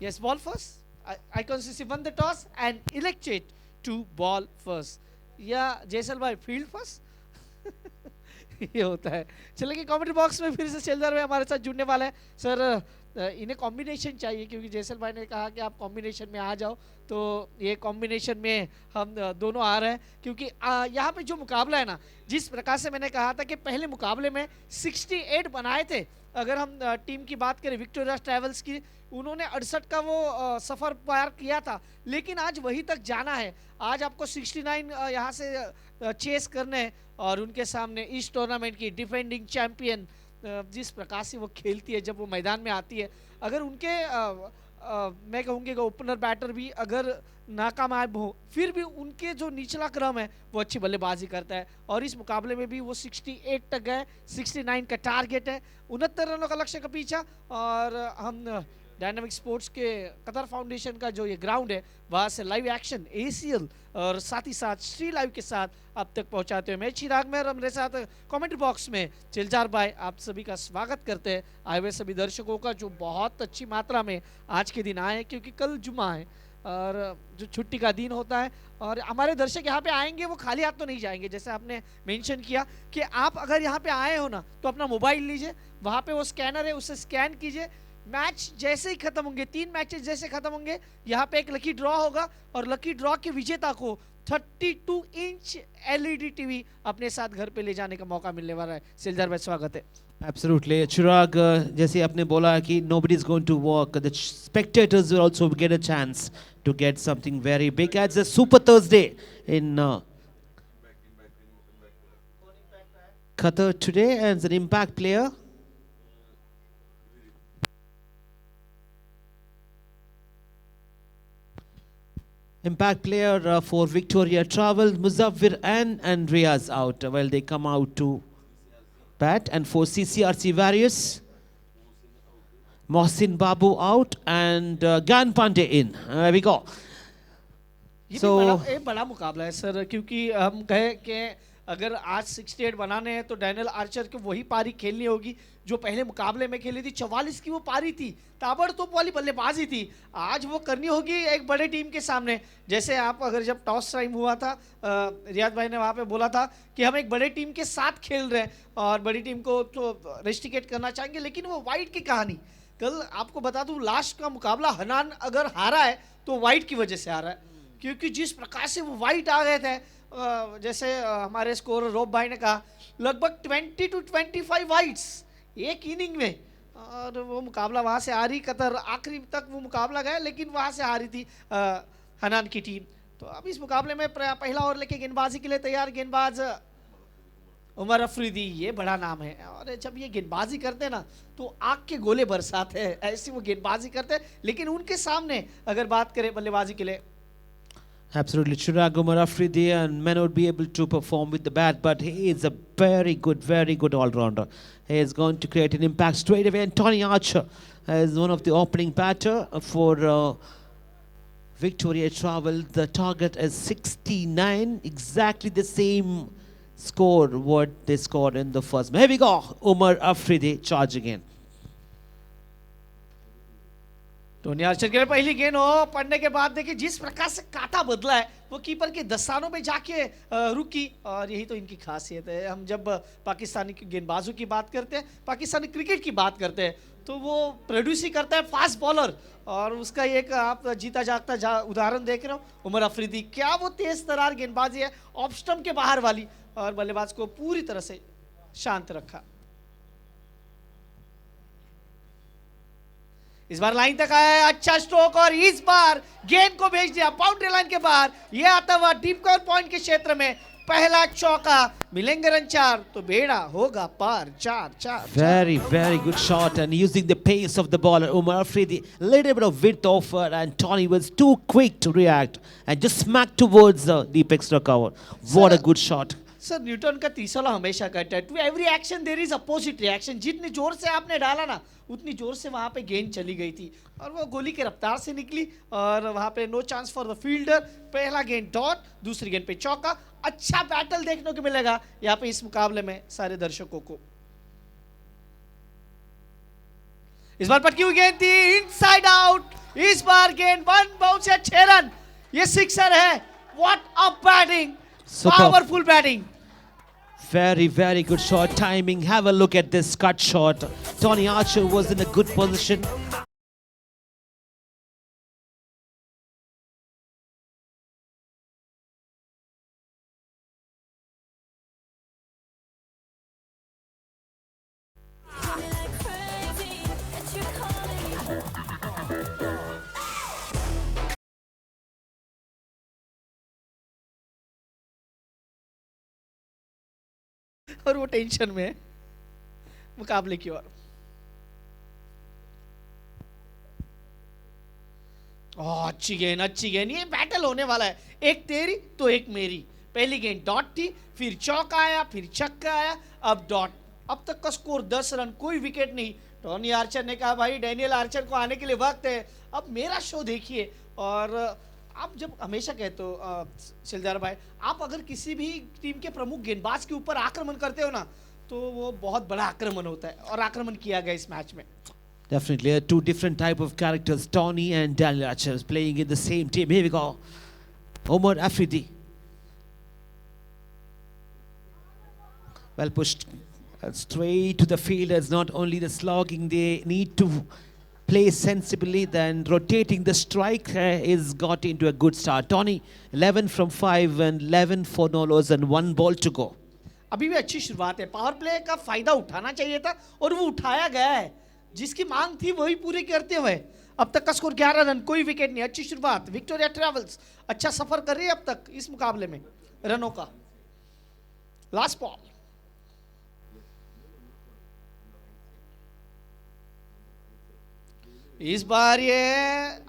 Yes bowl first. Icon CC won the toss and elected to bowl first. या जैसल भाई फील्ड फर्स्ट। ये होता है। चलिए कमेंट्री बॉक्स में फिर से शेलजार भाई हमारे साथ जुड़ने वाला है। सर इन्हें कॉम्बिनेशन चाहिए क्योंकि जैसल भाई ने कहा कि आप कॉम्बिनेशन में आ जाओ, तो ये कॉम्बिनेशन में हम दोनों आ रहे हैं क्योंकि यहाँ पे जो मुकाबला है ना, जिस प्रकार से मैंने कहा था कि पहले मुकाबले में 68 बनाए थे। अगर हम टीम की बात करें विक्टोरिया ट्रैवल्स की, उन्होंने 68 का वो सफ़र पार किया था, लेकिन आज वहीं तक जाना है। आज आपको 69 यहाँ से चेस करने हैं और उनके सामने इस टूर्नामेंट की डिफेंडिंग चैंपियन जिस प्रकार से वो खेलती है जब वो मैदान में आती है, अगर उनके मैं कहूँगी ओपनर बैटर भी अगर नाकामयाब हो फिर भी उनके जो निचला क्रम है वो अच्छी बल्लेबाजी करता है और इस मुकाबले में भी वो 68 तक गए। 69 का टारगेट है, 69 रनों का लक्ष्य का पीछा। और हम डायनामिक स्पोर्ट्स के कतर फाउंडेशन का जो ये ग्राउंड है वहाँ से लाइव एक्शन ACL और साथ ही साथ श्री लाइव के साथ अब तक पहुँचाते हुए मैं चिराग में मेरे साथ कमेंट बॉक्स में चिलजार भाई आप सभी का स्वागत करते हैं। आए हुए सभी दर्शकों का जो बहुत अच्छी मात्रा में आज के दिन आए क्योंकि कल जुमा है और जो छुट्टी का दिन होता है और हमारे दर्शक यहाँ पे आएंगे वो खाली हाथ तो नहीं जाएंगे। जैसे आपने मेंशन किया कि आप अगर यहाँ पे आए हो ना तो अपना मोबाइल लीजिए, वहाँ पे वो स्कैनर है उससे स्कैन कीजिए। मैच जैसे ही खत्म होंगे, 3 मैचेस जैसे खत्म होंगे, यहाँ पे एक लकी ड्रॉ होगा और लकी ड्रॉ के विजेता को 32 इंच LED टीवी अपने साथ घर पे ले जाने का मौका मिलने वाला है। सिलजार भाई स्वागत है। Absolutely. Chirag, जैसे आपने बोला कि nobody is going to walk, the spectators will also get a chance to get something very big. It's a Super Thursday in Qatar today, and it's an impact player. Impact player for Victoria Travel, Muzaffir and Andreas out. Well, they come out to bat. And for CCRC Warriors, Mohsin Babu out and Gan Pandey in. There we go. ये So- भी बड़ा एक बड़ा मुकाबला है sir, क्योंकि हम कहे कि अगर आज 68 बनाने हैं तो डैनियल आर्चर को वही पारी खेलनी होगी जो पहले मुकाबले में खेली थी। 44 की वो पारी थी, ताबड़तोड़ वाली बल्लेबाजी थी, आज वो करनी होगी एक बड़े टीम के सामने। जैसे आप अगर जब टॉस टाइम हुआ था, रियाज भाई ने वहाँ पे बोला था कि हम एक बड़े टीम के साथ खेल रहे हैं और बड़ी टीम को तो रेस्टिकेट करना चाहेंगे, लेकिन वो वाइट की कहानी। कल आपको बता दूं लास्ट का मुकाबला हनान अगर हारा है तो वाइट की वजह से हारा है, क्योंकि जिस प्रकार से वो वाइट आ गए थे, जैसे हमारे स्कोर रोब भाई ने कहा लगभग 20 to 25 वाइट्स एक इनिंग में, और वो मुकाबला वहाँ से हारी कतर। आखिरी तक वो मुकाबला गया लेकिन वहाँ से हारी थी हनान की टीम। तो अब इस मुकाबले में पहला ओवर लेके गेंदबाजी के लिए तैयार गेंदबाज उमर अफरीदी, ये बड़ा नाम है, और जब ये गेंदबाजी करते हैं ना तो आग के गोले बरसाते हैं, ऐसी वो गेंदबाजी करते हैं। लेकिन उनके सामने अगर बात करें बल्लेबाजी के लिए, Absolutely, Chirag Umar Afridi and may not be able to perform with the bat, but he is a very good all-rounder. He is going to create an impact straight away. And Tony Archer is one of the opening batter for Victoria Travel. The target is 69, exactly the same score what they scored in the first. Here we go, Umar Afridi charge again. Tony Archer के लिए पहली गेंद हो पड़ने के बाद देखिए जिस प्रकार से काटा बदला है, वो कीपर के दस्तानों में जाके रुकी, और यही तो इनकी खासियत है। हम जब पाकिस्तानी गेंदबाजों की बात करते हैं, पाकिस्तानी क्रिकेट की बात करते हैं, तो वो प्रोड्यूस ही करता है फास्ट बॉलर, और उसका एक आप जीता जागता उदाहरण देख रहे हो उमर अफरीदी। क्या वो तेज तरार गेंदबाजी है ऑफ स्टंप के बाहर वाली, और बल्लेबाज को पूरी तरह से शांत रखा। इस बार लाइन तक आया है, अच्छा स्ट्रोक, और इस बार गेंद को भेज दिया बाउंड्री लाइन के बाहर। ये आता हुआ डीप कवर पॉइंट के क्षेत्र में पहला चौका, मिलेंगे रन 4 तो बेड़ा होगा पार। 4 Very good shot, and using the pace of the ball, Umar Afridi, little bit of width offer, and Tony was too quick to react and just smacked towards the deep extra cover. What a good shot. Sir Newton का तीसरा हमेशा कहता है to every action there is opposite reaction. जितनी जोर से आपने डाला ना उतनी जोर से वहां पे गेंद चली गई थी, और वो गोली के रफ्तार से निकली, और वहां पे no chance for the fielder. पहला गेंद डॉट, दूसरी गेंद पे चौका। अच्छा बैटल देखने को मिलेगा यहाँ पे इस मुकाबले में सारे दर्शकों को। इस बार पटकी हुई गेंद थी इनसाइड आउट, इस बार गेंद 1 बाउंस या 6 रन, ये सिक्सर है। What a batting, powerful batting. Very good shot, timing. Have a look at this cut shot. Tony Archer was in a good position. और वो टेंशन में है मुकाबले की ओर। अच्छी गेंद, ये बैटल होने वाला है, एक तेरी तो एक मेरी। पहली गेंद डॉट थी, फिर चौका आया, फिर छक्का आया, अब डॉट। अब तक का स्कोर 10 रन, कोई विकेट नहीं। टोनी आर्चर ने कहा भाई डैनियल आर्चर को आने के लिए वक्त है, अब मेरा शो देखिए। और आप जब हमेशा कहते हो सिलदार भाई, आप अगर किसी भी टीम के प्रमुख गेंदबाज के ऊपर आक्रमण करते हो ना तो वो बहुत बड़ा आक्रमण होता है, और आक्रमण किया गया इस मैच में। Definitely, 2 different type of characters, Tony and Daniel Archer, playing in the same team. Here we go. Umar Afridi. Well pushed straight to the fielders. Not only the slogging, they need to play sensibly. Then rotating the strike is got into a good start. Tony, 11 from 5 and 11 for no loss and 1 ball to go. अभी भी अच्छी शुरुआत है, power play का फायदा उठाना चाहिए था और वो उठाया गया है, जिसकी मांग थी वही पूरी करते हुए। अब तक का स्कोर 11 रन, कोई विकेट नहीं, अच्छी शुरुआत। विक्टोरिया ट्रैवल्स अच्छा सफर कर रही है अब तक इस मुकाबले में रनों का। लास्ट बॉल, इस बार ये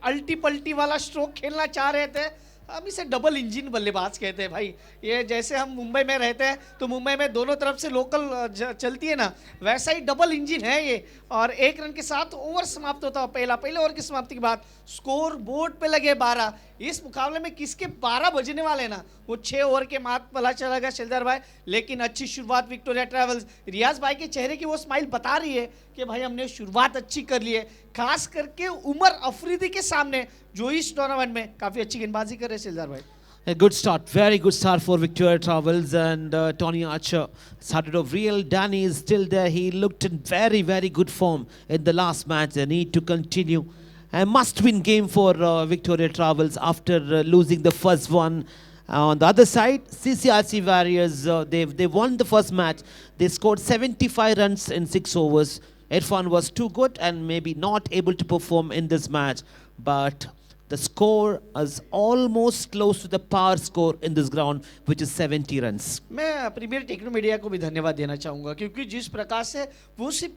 अल्टी पल्टी वाला स्ट्रोक खेलना चाह रहे थे, हम इसे डबल इंजन बल्लेबाज कहते हैं भाई। ये जैसे हम मुंबई में रहते हैं तो मुंबई में दोनों तरफ से लोकल चलती है ना, वैसा ही डबल इंजन है ये। और 1 रन के साथ ओवर समाप्त होता है पहले ओवर की समाप्ति के बाद। स्कोर बोर्ड पे लगे 12। इस मुकाबले में किसके 12 बजने वाले ना, वो 6 ओवर के मात पता चला गया शेलदार भाई। लेकिन अच्छी शुरुआत विक्टोरिया ट्रैवल्स, रियाज भाई के चेहरे की वो स्माइल बता रही है कि भाई हमने शुरुआत अच्छी कर ली है, खास करके उमर अफरीदी के सामने जो इस टूर्नामेंट में काफी अच्छी गेंदबाजी कर रहे हैं शेलदार भाई। A good start, very good start for Victoria Travels, and Tony Archer started off real. Danny is still there. He looked in very, very good form in the last match. They need to continue. A must-win game for Victoria Travels after losing the first one. On the other side, CCRC Warriors, they won the first match. They scored 75 runs in 6 overs. Irfan was too good and maybe not able to perform in this match, but the score is almost close to the par score in this ground, which is 70 runs. मैं premiere Technomedia को भी धन्यवाद देना चाहूँगा, क्योंकि जिस प्रकार से वो सिर्फ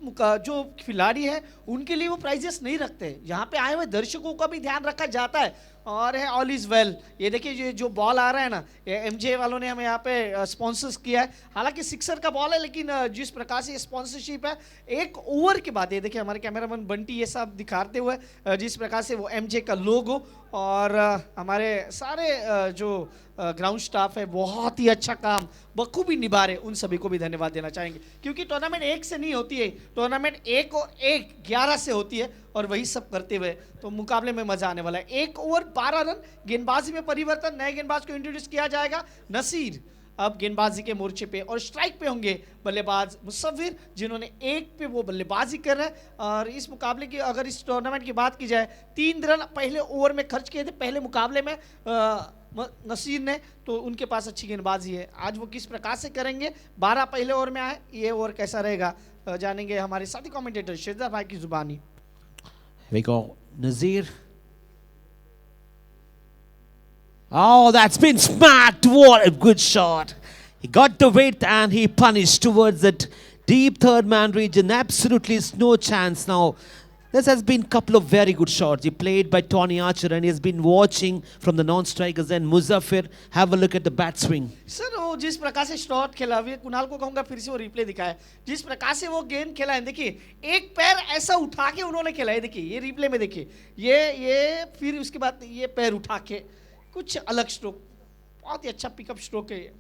जो खिलाड़ी हैं उनके लिए वो प्राइजेस नहीं रखते, यहाँ पे आए हुए दर्शकों का भी ध्यान रखा जाता है और है ऑल इज़ वेल। ये देखिए ये जो बॉल आ रहा है ना, ये एमजे वालों ने हमें यहाँ पे स्पॉन्सर्स किया है, हालांकि सिक्सर का बॉल है, लेकिन जिस प्रकार से ये स्पॉन्सरशिप है 1 ओवर के बाद, ये देखिए हमारे कैमरामैन बंटी ये सब दिखाते हुए जिस प्रकार से वो एमजे का लोगो और हमारे सारे जो ग्राउंड स्टाफ है बहुत ही अच्छा काम बखूबी निभा रहे, उन सभी को भी धन्यवाद देना चाहेंगे, क्योंकि टूर्नामेंट 1 से नहीं होती है, टूर्नामेंट 1 और 1 11 से होती है और वही सब करते हुए तो मुकाबले में मजा आने वाला है। 1 ओवर 12 रन, गेंदबाजी में परिवर्तन, नए गेंदबाज को इंट्रोड्यूस किया जाएगा नसीर अब गेंदबाजी के मोर्चे पे, और स्ट्राइक पे होंगे बल्लेबाज मुसव्विर, जिन्होंने 1 पे वो बल्लेबाजी कर रहे हैं। और इस मुकाबले की अगर इस टूर्नामेंट की बात की जाए, 3 रन पहले ओवर में खर्च किए थे पहले मुकाबले में नसीर ने, तो उनके पास अच्छी गेंदबाजी है। आज वो किस प्रकार से करेंगे, 12 पहले ओवर में आए, ये ओवर कैसा रहेगा जानेंगे हमारे साथी कमेंटेटर शेरदार भाई की जुबानी। We go Nazir. Oh, that's been smacked. What a good shot. He got the width and he punished towards that deep third man region. Absolutely no chance now. This has been a couple of very good shots. He played by Tony Archer and he has been watching from the non-strikers. And Muzaffir, have a look at the bat swing. Sir वो जिस प्रकार से shot खेला, वे कुणाल को कहूंगा फिर से वो रिप्ले दिखाए, जिस प्रकार से वो गेंद खेला है, देखिए एक पैर ऐसा उठा के उन्होंने खेला है, देखिए ये रिप्ले में देखिए, ये फिर उसके बाद ये पैर उठा के, कुछ अलग स्ट्रोक, बहुत ही अच्छा पिकअप स्ट्रोक है ये।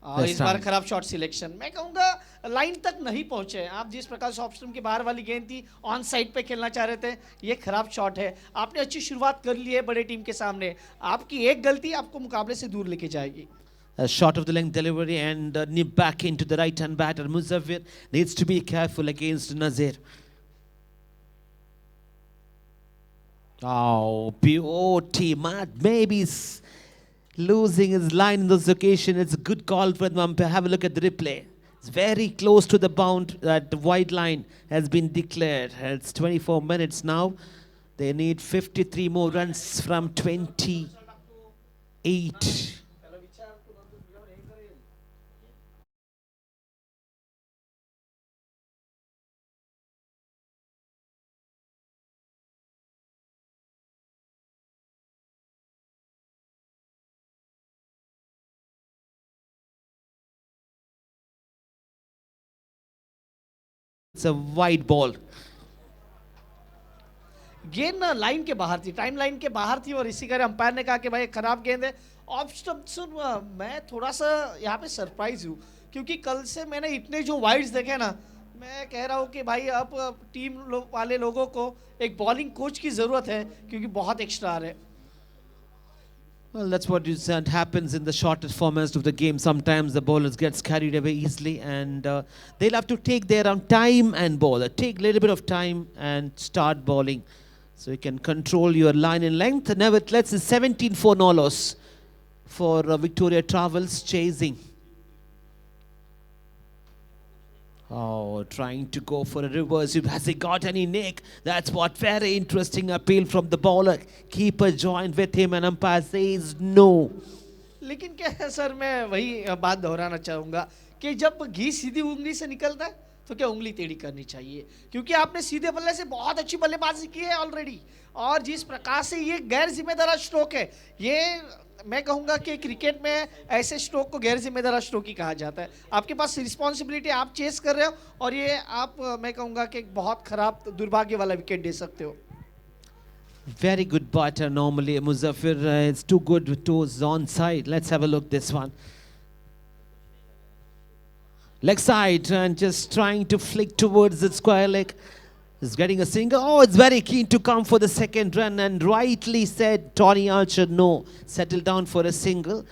और इस बार खराब शॉट सिलेक्शन, मैं कहूंगा लाइन तक नहीं पहुंचे आप, जिस प्रकार से ऑफ स्टंप के बाहर वाली गेंद थी, ऑन साइड पे खेलना चाह रहे थे, ये खराब शॉट है। आपने अच्छी शुरुआत कर ली है बड़े टीम के सामने, आपकी एक गलती आपको मुकाबले से दूर लेके जाएगी। A shot of the length delivery and nip back into the right hand batter. Muzaffir needs to be careful against Nazir. Oh, beauty, Matt maybe losing his line in this occasion. It's a good call for the umpire. Have a look at the replay. It's very close to the bound. That the wide line has been declared. It's 24 minutes now. They need 53 more runs from 28. It's a wide ball. गेंद ना line के बाहर थी, time line के बाहर थी, और इसी कारण अंपायर ने कहा कि भाई खराब गेंद है। ऑफ स्टंप सुन, मैं थोड़ा सा यहाँ पे सरप्राइज हूँ, क्योंकि कल से मैंने इतने जो वाइड्स देखे ना, मैं कह रहा हूँ कि भाई अब टीम वाले लोगों को एक बॉलिंग कोच की ज़रूरत है, क्योंकि बहुत एक्स्ट्रा आ रहे हैं। Well, that's what you said happens in the shortest format of the game. Sometimes the bowlers gets carried away easily, and they'll have to take their own time and bowl. Take a little bit of time and start bowling, so you can control your line and length. Nevertheless, it's 17 for no loss. for Victoria Travels chasing. Oh, trying to go for a reverse. Has he got any nick? That's what. Very interesting appeal from the bowler. Keeper joined with him and umpire says no. लेकिन क्या है sir, मैं वही बात दोहराना चाहूँगा कि जब घी सीधी उंगली से निकलता है तो क्या उंगली टेढ़ी करनी चाहिए, क्योंकि आपने सीधे बल्ले से बहुत अच्छी बल्लेबाजी की है ऑलरेडी, और जिस प्रकार से ये गैर जिम्मेदार स्ट्रोक है, ये मैं कहूँगा कि क्रिकेट में ऐसे स्ट्रोक को गैर जिम्मेदार स्ट्रोक ही कहा जाता है। आपके पास रिस्पॉन्सिबिलिटी, आप चेस कर रहे हो और ये आप मैं कहूँगा कि बहुत खराब दुर्भाग्य वाला विकेट दे सकते हो। Very good batter normally. Muzaffir is too good with toes on side. Let's have a look this one. Leg side and just trying to flick towards the square leg. Is getting a single. Oh, it's very keen to come for the second run, and rightly said Tony Archer no. Settle down for a single.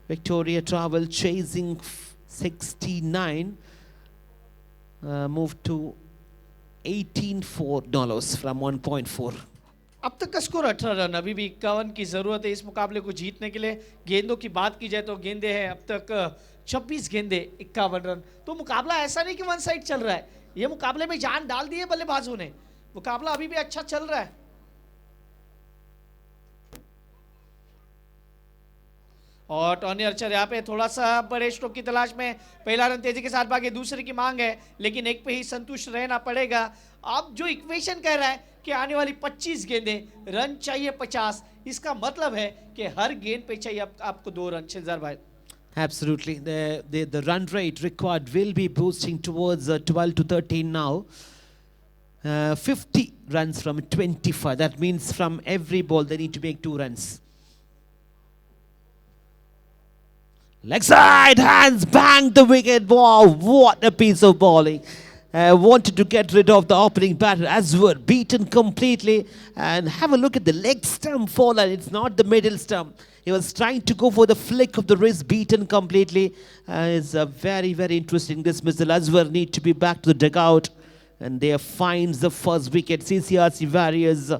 Victoria Travel chasing 69. Moved to $18.4 from 1.4. अब तक का score 18 run, अभी भी 51 की जरूरत है इस मुकाबले को जीतने के लिए। गेंदों की बात की जाए तो गेंदे हैं अब तक 26 गेंदे 51 रन। तो मुकाबला ऐसा नहीं कि वन साइड चल रहा है, ये मुकाबले में जान डाल दी है बल्लेबाजों ने, मुकाबला अभी भी अच्छा चल रहा है। और टॉनी आर्चर यहाँ पे थोड़ा सा बड़े स्ट्रोक की तलाश में, पहला रन तेजी के साथ भागे, दूसरे की मांग है, लेकिन एक पे ही संतुष्ट रहना पड़ेगा। अब जो इक्वेशन कह रहा है कि आने वाली 25 गेंदें रन चाहिए 50, इसका मतलब है कि हर गेंद पे चाहिए आपको 2 रन। शिलजार भाई, Absolutely. The run rate required will be boosting towards 12 to 13 now. 50 runs from 25. That means from every ball they need to make 2 runs. Leg side, hands, bang the wicket. Wow, what a piece of bowling. Wanted to get rid of the opening batter as were beaten completely. And have a look at the leg stump fallen. It's not the middle stump. He was trying to go for the flick of the wrist, beaten completely. It's very, very interesting. This Mr. Azwar need to be back to the dugout. And there finds the first wicket. CCRC Warriors.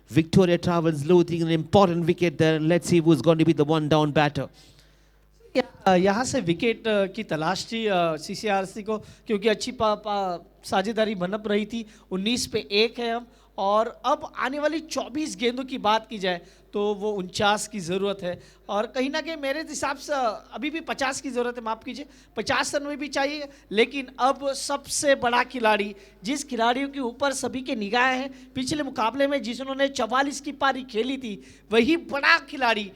Victoria Travels losing an important wicket there. Let's see who's going to be the one down batter. यहाँ से wicket की तलाश थी सीसीआरसी को, क्योंकि अच्छी साझेदारी बनप रही थी। 19 पे 1 है हम, और अब आने वाली 24 गेंदों की बात की जाए तो वो 49 की ज़रूरत है, और कहीं ना कहीं मेरे हिसाब से अभी भी 50 की ज़रूरत है, माफ़ कीजिए 50 रन में भी चाहिए। लेकिन अब सबसे बड़ा खिलाड़ी, जिस खिलाड़ियों के ऊपर सभी के निगाहें हैं, पिछले मुकाबले में जिन्होंने 44 की पारी खेली थी, वही बड़ा खिलाड़ी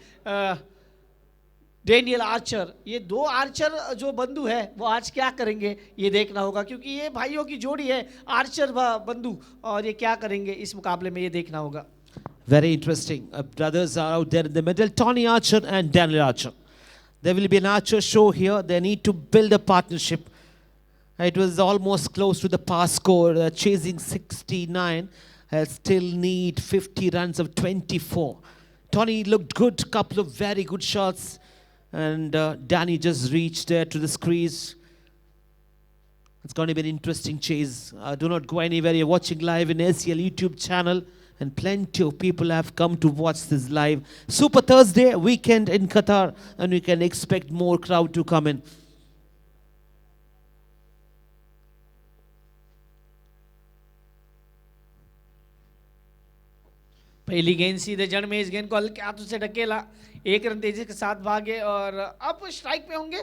डेनियल आर्चर। ये 2 आर्चर जो बंधु है वो आज क्या करेंगे ये देखना होगा, क्योंकि ये भाइयों की जोड़ी है आर्चर बंधु, और ये क्या करेंगे इस मुकाबले में ये देखना होगा। Very interesting. Brothers are out there in the middle. Tony Archer and Daniel Archer. There will be an Archer show here. They need to build a partnership. It was almost close to the pass score. Chasing 69. Still need 50 runs of 24. Tony looked good. Couple of very good shots. And Danny just reached there to the crease. It's going to be an interesting chase. Do not go anywhere. You're watching live in ACL YouTube channel. And plenty of people have come to watch this live. Super Thursday weekend in Qatar. And we can expect more crowd to come in. पहली गेंद सीधे जड़ में, इस गेंद को हल्के हाथों से ढकेला, 1 रन तेजी के साथ भागे, और अब स्ट्राइक पे होंगे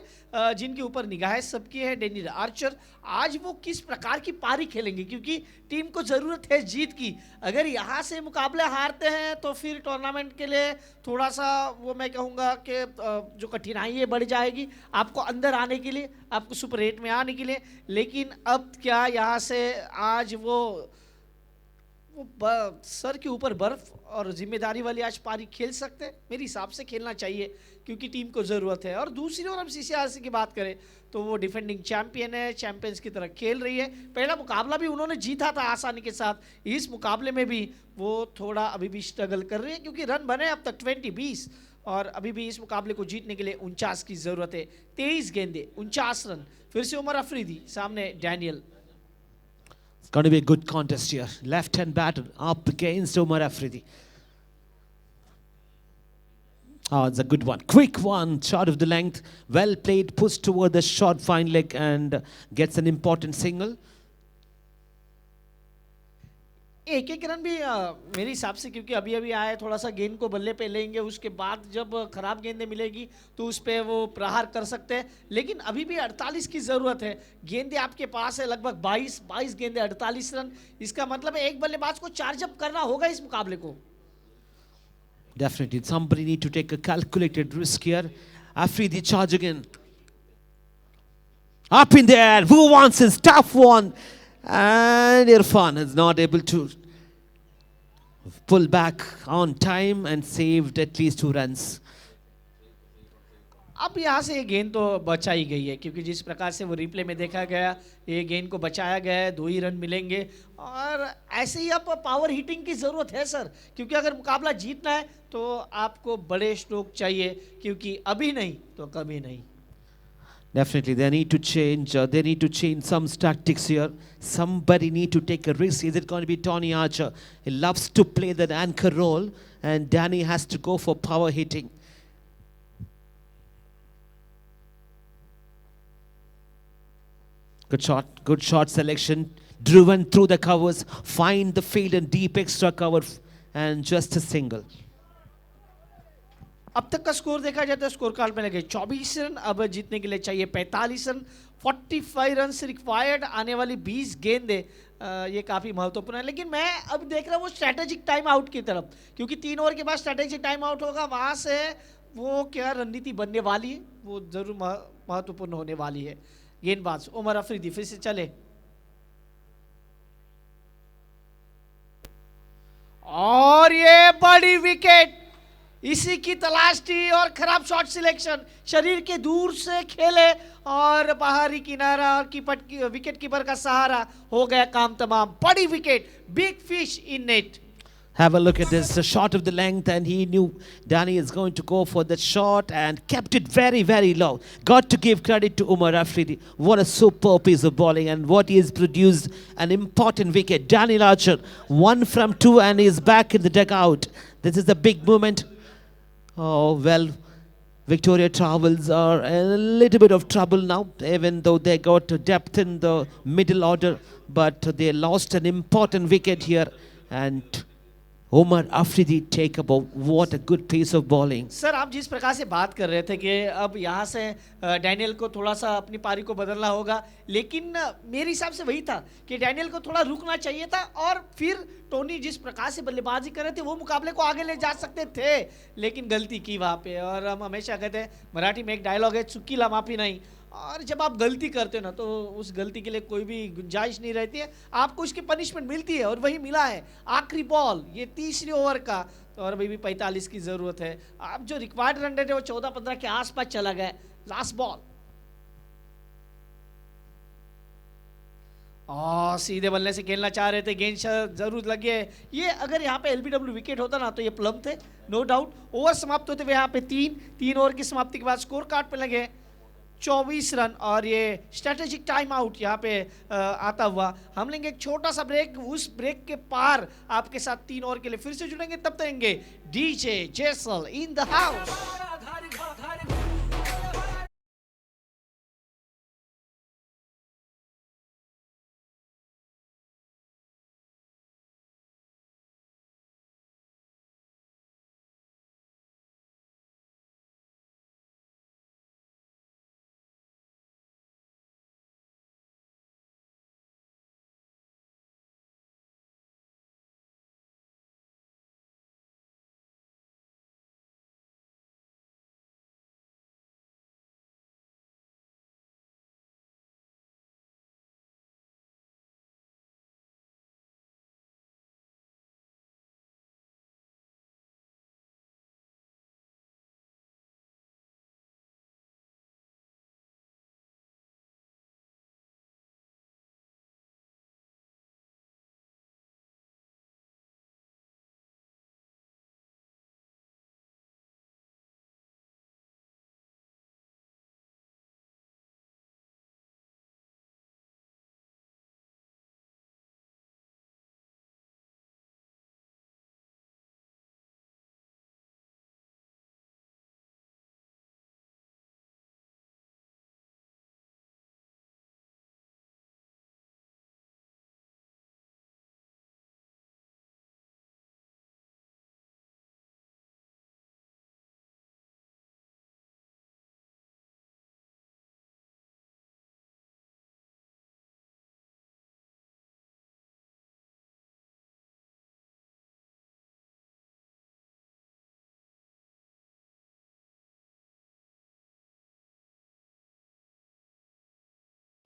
जिनके ऊपर निगाहें सबकी है, डेनियल आर्चर। आज वो किस प्रकार की पारी खेलेंगे, क्योंकि टीम को ज़रूरत है जीत की। अगर यहाँ से मुकाबले हारते हैं तो फिर टूर्नामेंट के लिए थोड़ा सा वो मैं कहूँगा कि जो कठिनाई है बढ़ जाएगी आपको अंदर आने के लिए, आपको सुपर 8 में आने के लिए। लेकिन अब क्या यहाँ से आज वो सर के ऊपर बर्फ और जिम्मेदारी वाली आज पारी खेल सकते हैं? मेरे हिसाब से खेलना चाहिए, क्योंकि टीम को ज़रूरत है। और दूसरी ओर हम सीसीआरसी की बात करें तो वो डिफेंडिंग चैंपियन है, चैंपियंस की तरह खेल रही है। पहला मुकाबला भी उन्होंने जीता था आसानी के साथ, इस मुकाबले में भी वो थोड़ा अभी भी स्ट्रगल कर रही है, क्योंकि रन बने अब तक 20-20, और अभी भी इस मुकाबले को जीतने के लिए 49 की ज़रूरत है। 23 गेंदे 49 रन। फिर से उमर अफरीदी, सामने Daniel. It's going to be a good contest here. Left-hand batter up against Umar Afridi. Oh, it's a good one. Quick one. Shot of the length. Well played. Pushed toward the short fine leg and gets an important single. एक एक run भी मेरे हिसाब से, क्योंकि अभी अभी आए, थोड़ा सा गेंद को बल्ले पे लेंगे, उसके बाद जब खराब गेंदें मिलेगी तो उस पे वो प्रहार कर सकते हैं, लेकिन अभी भी 48 की ज़रूरत है। गेंदें आपके पास है लगभग 22 गेंदें, 48 रन। इसका मतलब है एक बल्लेबाज को चार्ज अप करना होगा इस मुकाबले को। Definitely, somebody need to take a calculated risk here. Afridi charge again. Up in the air. Who wants this tough one? And Irfan is not able to pull back on time and saved at least 2 runs. अब यहाँ से ये गेंद तो बचाई गई है, क्योंकि जिस प्रकार से वो रिप्ले में देखा गया, ये गेंद को बचाया गया है, 2 ही रन मिलेंगे। और ऐसे ही अब पावर हिटिंग की ज़रूरत है सर, क्योंकि अगर मुकाबला जीतना है तो आपको बड़े स्ट्रोक चाहिए, क्योंकि अभी नहीं तो कभी नहीं। Definitely, they need to change. They need to change some tactics here. Somebody need to take a risk. Is it going to be Tony Archer? He loves to play that anchor role, and Danny has to go for power hitting. Good shot selection. Driven through the covers, find the field and deep extra cover, and just a single. अब तक का score देखा जाए तो score card में लगे 24 run, अब जीतने के लिए चाहिए 45 रन। 45 रन रिक्वायर्ड, आने वाली 20 गेंदें, ये काफ़ी महत्वपूर्ण है। लेकिन मैं अब देख रहा हूँ वो स्ट्रैटेजिक टाइम आउट की तरफ, क्योंकि 3 ओवर के बाद स्ट्रैटेजिक टाइम आउट होगा, वहाँ से वो क्या रणनीति बनने वाली है वो ज़रूर महत्वपूर्ण होने वाली है। गेंदबाज उमर अफरीदी फिर से चले, और ये बड़ी विकेट, इसी की तलाश थी। और खराब शॉट सिलेक्शन, शरीर के दूर से खेले और बाहरी किनारा और विकेट कीपर का सहारा, हो गया काम तमाम। बड़ी wicket, big fish in net. Have a look at this, a shot of the length, and he knew Danny is going to go for that shot and kept it very, very low. Got to give credit to Umar Afridi. What a superb piece of bowling, and what he has produced, an important wicket. Daniel Archer, 1 from 2, and he is back in the dugout. This is a big moment. Oh, well, Victoria Travels are in a little bit of trouble now, even though they got depth in the middle order, but they lost an important wicket here, and Umar Afridi take about what a good piece of bowling. Sir, आप जिस प्रकार से बात कर रहे थे कि अब यहाँ से डैनियल को थोड़ा सा अपनी पारी को बदलना होगा, लेकिन मेरे हिसाब से वही था कि डैनियल को थोड़ा रुकना चाहिए था, और फिर टोनी जिस प्रकार से बल्लेबाजी कर रहे थे वो मुकाबले को आगे ले जा सकते थे, लेकिन गलती की वहाँ पे। और हम हमेशा कहते हैं, मराठी में एक डायलॉग है, चुकीला माफी नहीं। और जब आप गलती करते हो ना, तो उस गलती के लिए कोई भी गुंजाइश नहीं रहती है, आपको उसकी पनिशमेंट मिलती है, और वही मिला है। आखिरी बॉल, ये तीसरी ओवर का, और अभी भी 45 की ज़रूरत है। आप जो रिक्वायर्ड रन रेट है वो 14-15 के आसपास चला गया। लास्ट बॉल, और सीधे बल्ले से खेलना चाह रहे थे, गेंद जरूर लगी है। ये अगर यहाँ पे एलबीडब्ल्यू विकेट होता ना तो ये प्लम थे, नो डाउट। ओवर समाप्त होते हुए यहाँ पे 3 ओवर की समाप्ति के बाद स्कोर कार्ड पे लगे 24 रन, और ये स्ट्रैटेजिक टाइम आउट यहाँ पे आता हुआ। हम लेंगे एक छोटा सा ब्रेक, उस ब्रेक के पार आपके साथ 3 ओवर के लिए फिर से जुड़ेंगे, तब तक DJ Jesal in the house.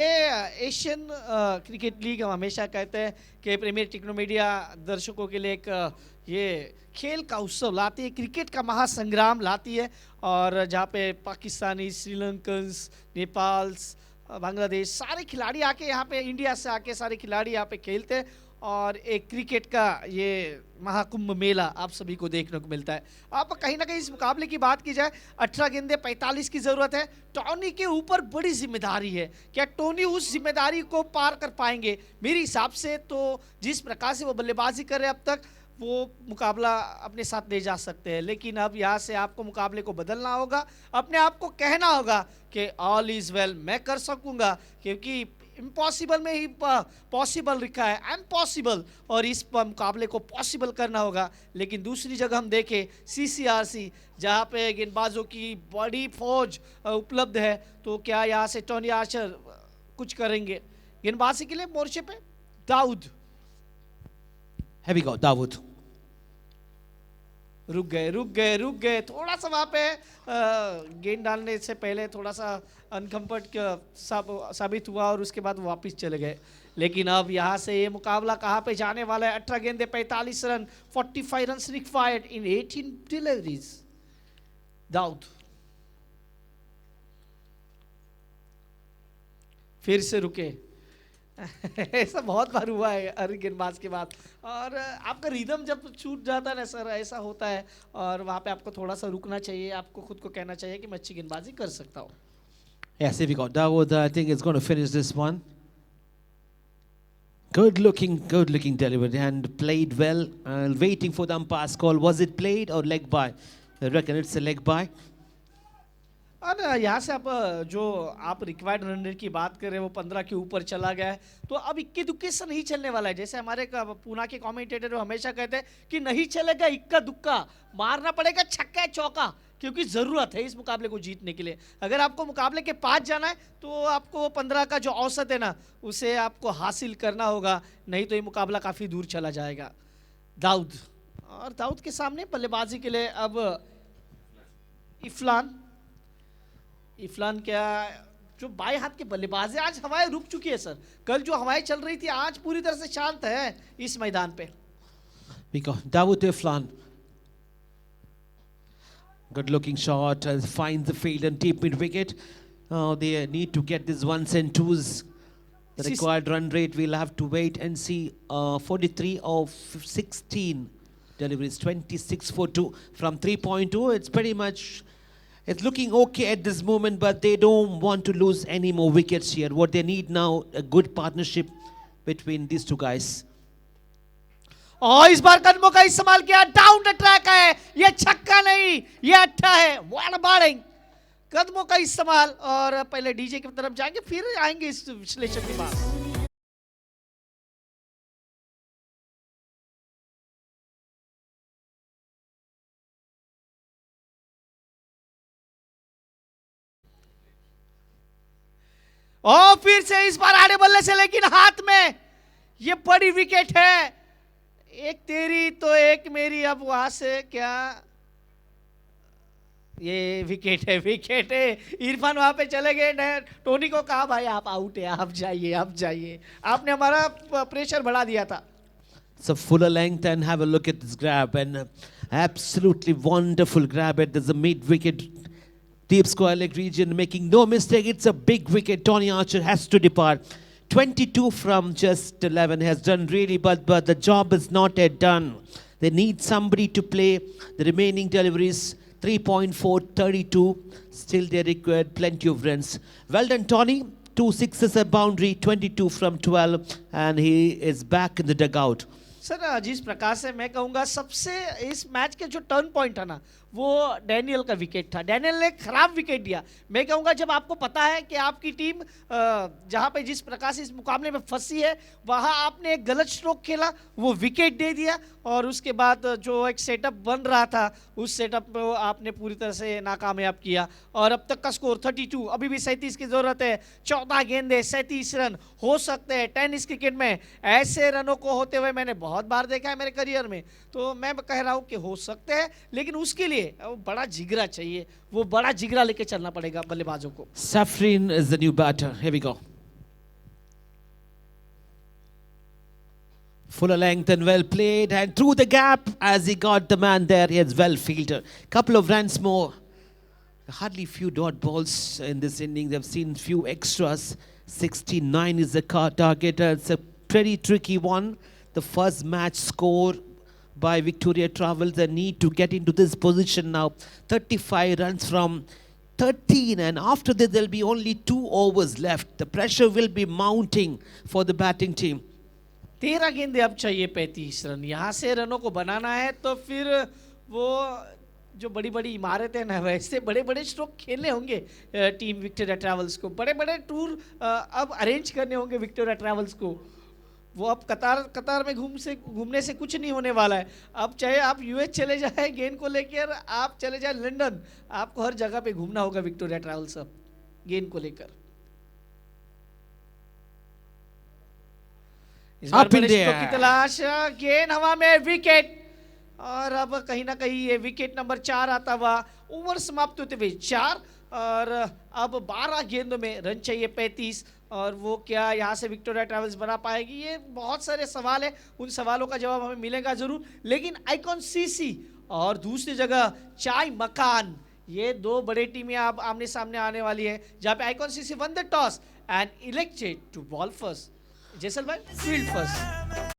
Asian cricket league हम हमेशा कहते हैं कि प्रीमियर टेक्नोमीडिया दर्शकों के लिए एक ये खेल का उत्सव लाती है, क्रिकेट का महासंग्राम लाती है। और जहाँ पे पाकिस्तानी, श्रीलंकन्स, नेपाल्स, बांग्लादेश सारे खिलाड़ी आके यहाँ पे, इंडिया से आके सारे खिलाड़ी यहाँ पे खेलते हैं और एक क्रिकेट का ये महाकुंभ मेला आप सभी को देखने को मिलता है। आप कहीं ना कहीं इस मुकाबले की बात की जाए, 18 गेंदे 45 की ज़रूरत है। टोनी के ऊपर बड़ी जिम्मेदारी है, क्या टोनी उस जिम्मेदारी को पार कर पाएंगे? मेरे हिसाब से तो जिस प्रकार से वो बल्लेबाजी कर रहे हैं अब तक, वो मुकाबला अपने साथ ले जा सकते हैं। लेकिन अब यहाँ से आपको मुकाबले को बदलना होगा, अपने आप को कहना होगा कि ऑल इज़ वेल, मैं कर सकूँगा, क्योंकि इम्पॉसिबल में ही पॉसिबल लिखा है, आई एम पॉसिबल, और इस मुकाबले को पॉसिबल करना होगा। लेकिन दूसरी जगह हम देखें CCRC, जहाँ पे गेंदबाजों की बड़ी फौज उपलब्ध है, तो क्या यहाँ से टोनी आर्चर कुछ करेंगे? गेंदबाजी के लिए मोर्चे पे Dawood, Here we go, Dawood. रुक गए थोड़ा सा वहाँ पे गेंद डालने से पहले थोड़ा सा अनकम्फर्ट साबित हुआ और उसके बाद वापस चले गए। लेकिन अब यहाँ से ये मुकाबला कहाँ पे जाने वाला है? 18 गेंदे 45 run, 45 run required in 18 deliveries. Dawood फिर से रुके। ऐसा बहुत बार हुआ है हर गेंदबाज के बाद, और आपका रिदम जब छूट जाता है ना सर, ऐसा होता है, और वहाँ पे आपको थोड़ा सा रुकना चाहिए, आपको खुद को कहना चाहिए कि मैं अच्छी गेंदबाजी कर सकता हूँ। Yes, here we go. Dawood, I think is going to finish this one. Good looking delivery and played well. Waiting for the umpire's call. Was it played or leg by? I reckon it's a leg by. और यहाँ से आप जो आप required run rate की बात कर रहे हैं वो 15 के ऊपर चला गया है, तो अब इक्के दुक्के से नहीं चलने वाला है। जैसे हमारे पूना के कमेंटेटर हमेशा कहते हैं कि नहीं चलेगा इक्का दुक्का, मारना पड़ेगा छक्का चौका, क्योंकि ज़रूरत है इस मुकाबले को जीतने के लिए। अगर आपको मुकाबले के पास जाना है तो आपको 15 का जो औसत है ना, उसे आपको हासिल करना होगा, नहीं तो ये मुकाबला काफ़ी दूर चला जाएगा। दाऊद, और दाऊद के सामने बल्लेबाजी के लिए अब इफलान क्या जो बाएं हाथ के बल्लेबाज है, आज हवाएं रुक चुकी है सर। कल जो हवाएं चल रही थी आज पूरी तरह से शांत है इस मैदान पे। Dawood Iflan. Good looking shot, finds the field and deep mid wicket. They need to get this ones and twos. The required run rate, we'll have to wait and see. 43 of 16 deliveries, 26 for 2 from 3.2. It's pretty much, it's looking okay at this moment, but they don't want to lose any more wickets here. What they need now, a good partnership between these two guys. और इस बार कदमों का इस्तेमाल किया, down the track है, ये छक्का नहीं, ये अट्ठा है। व्हाट बॉलिंग, कदमों का इस्तेमाल। और पहले डीजे की तरफ जाएंगे, फिर आएंगे इस विश्लेषण के बाद। और फिर से इस बार आड़े बल्ले से, लेकिन हाथ में ये बड़ी विकेट है, एक तेरी तो एक मेरी। अब वहां से क्या, ये विकेट है। इरफान वहां पे चले गए, टोनी को कहा भाई आप आउट है, आप जाइए, आपने हमारा प्रेशर बढ़ा दिया था। So fuller length, and have a look at this grab, and absolutely wonderful grab at the mid wicket, deep square leg region, making no mistake. It's a big wicket. Tony Archer has to depart. 22 from just 11 has done really, but the job is not yet done. They need somebody to play the remaining deliveries. 3.4, 32. Still they required plenty of runs. Well done, Tony. 2 sixes a boundary, 22 from 12, and he is back in the dugout. Sir जिस प्रकार से मैं कहूँगा सबसे इस match के जो turn point है ना, वो डैनियल का विकेट था। डैनियल ने खराब विकेट दिया। मैं कहूँगा जब आपको पता है कि आपकी टीम जहाँ पे जिस प्रकार से इस मुकाबले में फंसी है, वहाँ आपने एक गलत स्ट्रोक खेला, वो विकेट दे दिया, और उसके बाद जो एक सेटअप बन रहा था उस सेटअप को आपने पूरी तरह से नाकामयाब किया। और अब तक का स्कोर 32, अभी भी 37 की ज़रूरत है। 14 गेंदे 37 रन हो सकते हैं टेनिस क्रिकेट में। ऐसे रनों को होते हुए मैंने बहुत बार देखा है मेरे करियर में, तो मैं कह रहा हूँ कि हो सकते हैं, लेकिन उसके लिए वो बड़ा जिगरा चाहिए, वो बड़ा जिगरा लेके चलना पड़ेगा बल्लेबाजों को। Safrin is the new batter. Here we go. Full length and well played, and through the gap as he got the man there. He has well fielded. Couple of runs more. Hardly few dot balls in this innings. I've seen few extras. 69 is the target. It's a pretty tricky one. The first match score by Victoria Travels. They need to get into this position now. 35 runs from 13, and after that there'll be only 2 overs left. The pressure will be mounting for the batting team. 13 गेंदे अब चाहिए 35 run. यहाँ से रनों को बनाना है तो फिर वो जो बड़ी बड़ी इमारतें ना वैसे बड़े बड़े स्ट्रोक खेलने होंगे टीम विक्टोरिया ट्रैवल्स को। बड़े बड़े टूर अब अरेंज करने होंगे विक्टोरिया ट्रैवल्स को। वो अब कतार में घूमने से कुछ नहीं होने वाला है। अब चाहे आप यूएस चले जाए गेंद को लेकर, आप चले जाए लंदन, आपको हर जगह पे घूमना होगा विक्टोरिया ट्रैवल्स अब गेंद को लेकर। इस बार बड़े स्ट्रोक की तलाश, गेंद हवा में, विकेट। और अब कहीं ना कहीं ये विकेट नंबर 4 आता हुआ। ओवर समाप्त होते हुए 4 और अब 12 गेंदों में रन चाहिए 35। और वो क्या यहाँ से विक्टोरिया ट्रैवल्स बना पाएगी, ये बहुत सारे सवाल है। उन सवालों का जवाब हमें मिलेगा जरूर। लेकिन आइकॉन सीसी और दूसरी जगह चाय मकान, ये 2 बड़े टीमें अब आमने सामने आने वाली है, जहाँ पे Icon CC won the toss and elected to bowl first, Jaisalmer field first.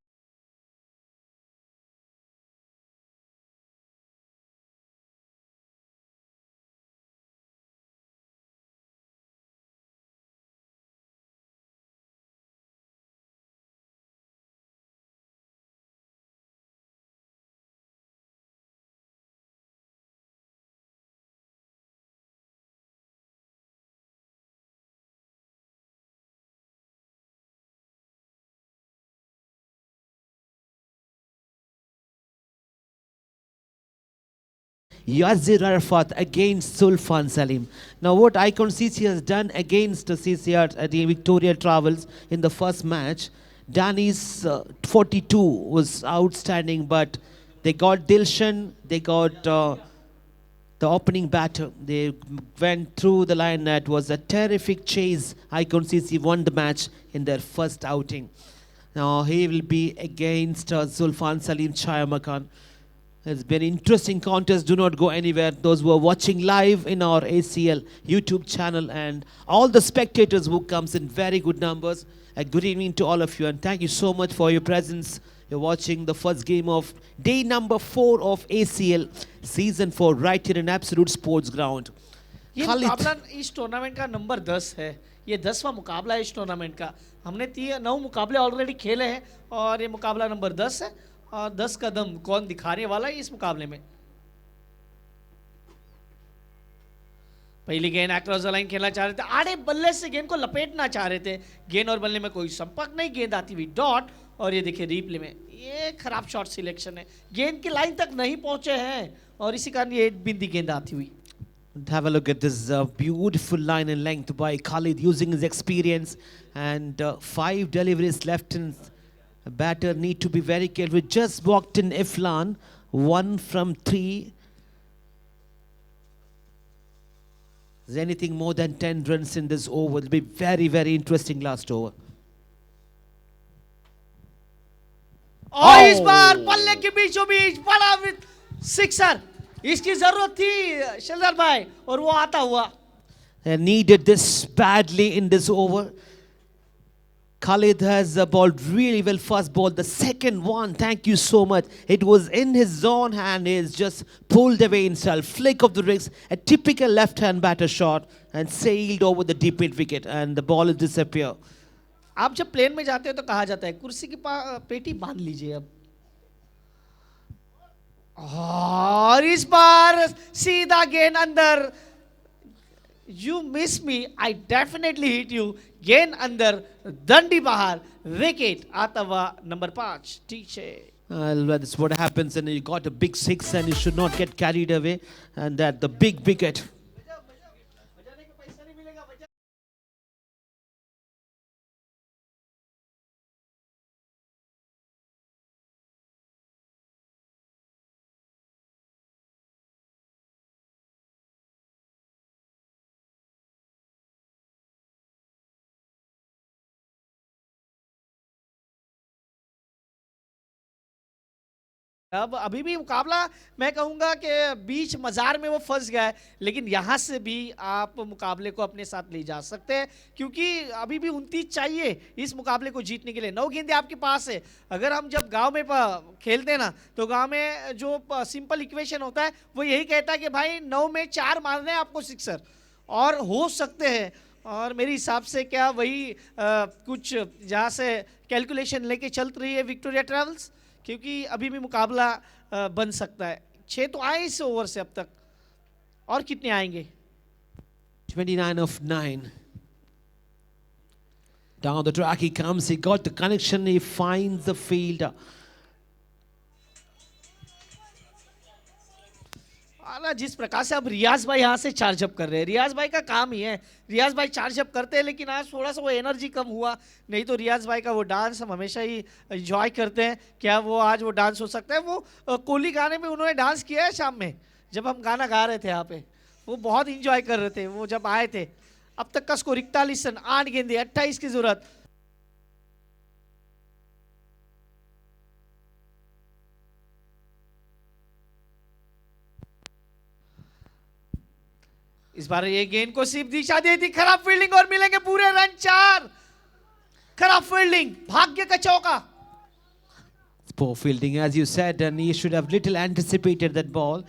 Yazir Arafat against Sulfan Salim. Now what Icon CC has done against the CCR at the Victoria Travels in the first match, Danny's 42 was outstanding, but they got Dilshan, they got the opening batter. They went through the line. That was a terrific chase. Icon CC won the match in their first outing. Now he will be against Sulfan Salim Chayamakan. It's been an interesting contest. Do not go anywhere. Those who are watching live in our ACL YouTube channel and all the spectators who comes in very good numbers. A good evening to all of you, and thank you so much for your presence. You're watching the first game of day number 4 of ACL season 4 right here in Absolute Sports Ground. ये मुकाबला इस tournament का number 10 है। ये 10वां मुकाबला है इस tournament का। हमने 9 मुकाबले ऑलरेडी खेले हैं और ये मुकाबला नंबर 10 है। और 10 कदम कौन दिखाने वाला है इस मुकाबले में। पहली गेंद अक्रॉस द लाइन खेलना चाह रहे थे, आड़े बल्ले से गेंद को लपेटना चाह रहे थे। गेंद और बल्ले में कोई संपर्क नहीं, गेंद आती हुई डॉट। और ये देखिए रीप्ले में ये खराब शॉट सिलेक्शन है, गेंद की लाइन तक नहीं पहुंचे हैं और इसी कारण ये बिंदी गेंद आती हुई। Have a look at this beautiful line and length by Khalid using his experience, and 5 deliveries left in. A batter need to be very careful. Just walked in Iflan, 1 from 3. Is anything more than 10 runs in this over? It'll be very, very interesting last over. और इस बार पल्ले के बीचों बीच बड़ा sixer, इसकी जरूरत थी शलदर भाई और वो आता हुआ। They needed this badly in this over. Khalid has bowled really well first ball. The second one, thank you so much. It was in his own hand. He's just pulled away himself. Flick of the wrist. A typical left-hand batter shot and sailed over the deep mid wicket, and the ball has disappeared. आप जब plane में जाते हो तो कहा जाता है कुर्सी की पेटी बांध लीजिए अब। और इस बार सीधा गेंद अंदर। You miss me, I definitely hit you. गेंद अंदर, दंडी बाहर, विकेट आता हुआ नंबर 5 टीचे। Well, that's what happens, and you got a big 6, and you should not get carried away, and that the big wicket. अब अभी भी मुकाबला मैं कहूंगा कि बीच मजार में वो फंस गया है, लेकिन यहाँ से भी आप मुकाबले को अपने साथ ले जा सकते हैं, क्योंकि अभी भी 29 चाहिए इस मुकाबले को जीतने के लिए। 9 गेंदें आपके पास है। अगर हम जब गांव में खेलते हैं ना, तो गांव में जो सिंपल इक्वेशन होता है वो यही कहता है कि भाई 9 में 4 मारने हैं आपको सिक्सर, और हो सकते हैं। और मेरे हिसाब से क्या वही कुछ जहाँ से कैलकुलेशन लेके चल रही है विक्टोरिया ट्रैवल्स, क्योंकि अभी भी मुकाबला बन सकता है। 6 तो आए इस ओवर से अब तक, और कितने आएंगे? 29 of 9. Down the track he comes, he got the connection, he finds the field. ना जिस प्रकार से अब रियाज भाई यहाँ से चार्जअप कर रहे हैं, रियाज भाई का काम ही है, रियाज भाई चार्जअप करते हैं, लेकिन आज थोड़ा सा वो एनर्जी कम हुआ। नहीं तो रियाज भाई का वो डांस हम हमेशा ही एंजॉय करते हैं। क्या वो आज वो डांस हो सकता है? वो कोहली गाने में उन्होंने डांस किया है शाम में, जब हम गाना गा रहे थे यहाँ पे, वो बहुत इंजॉय कर रहे थे वो जब आए थे। अब तक का स्कोर 41 रन, 8 गेंदे, 28 की जरूरत। इस बार ये गेंद को सिर्फ दिशा दी थी, खराब फील्डिंग, और मिलेंगे पूरे रन 4। खराब फील्डिंग, भाग्य का चौका। Poor fielding, as you said, and he should have little anticipated that ball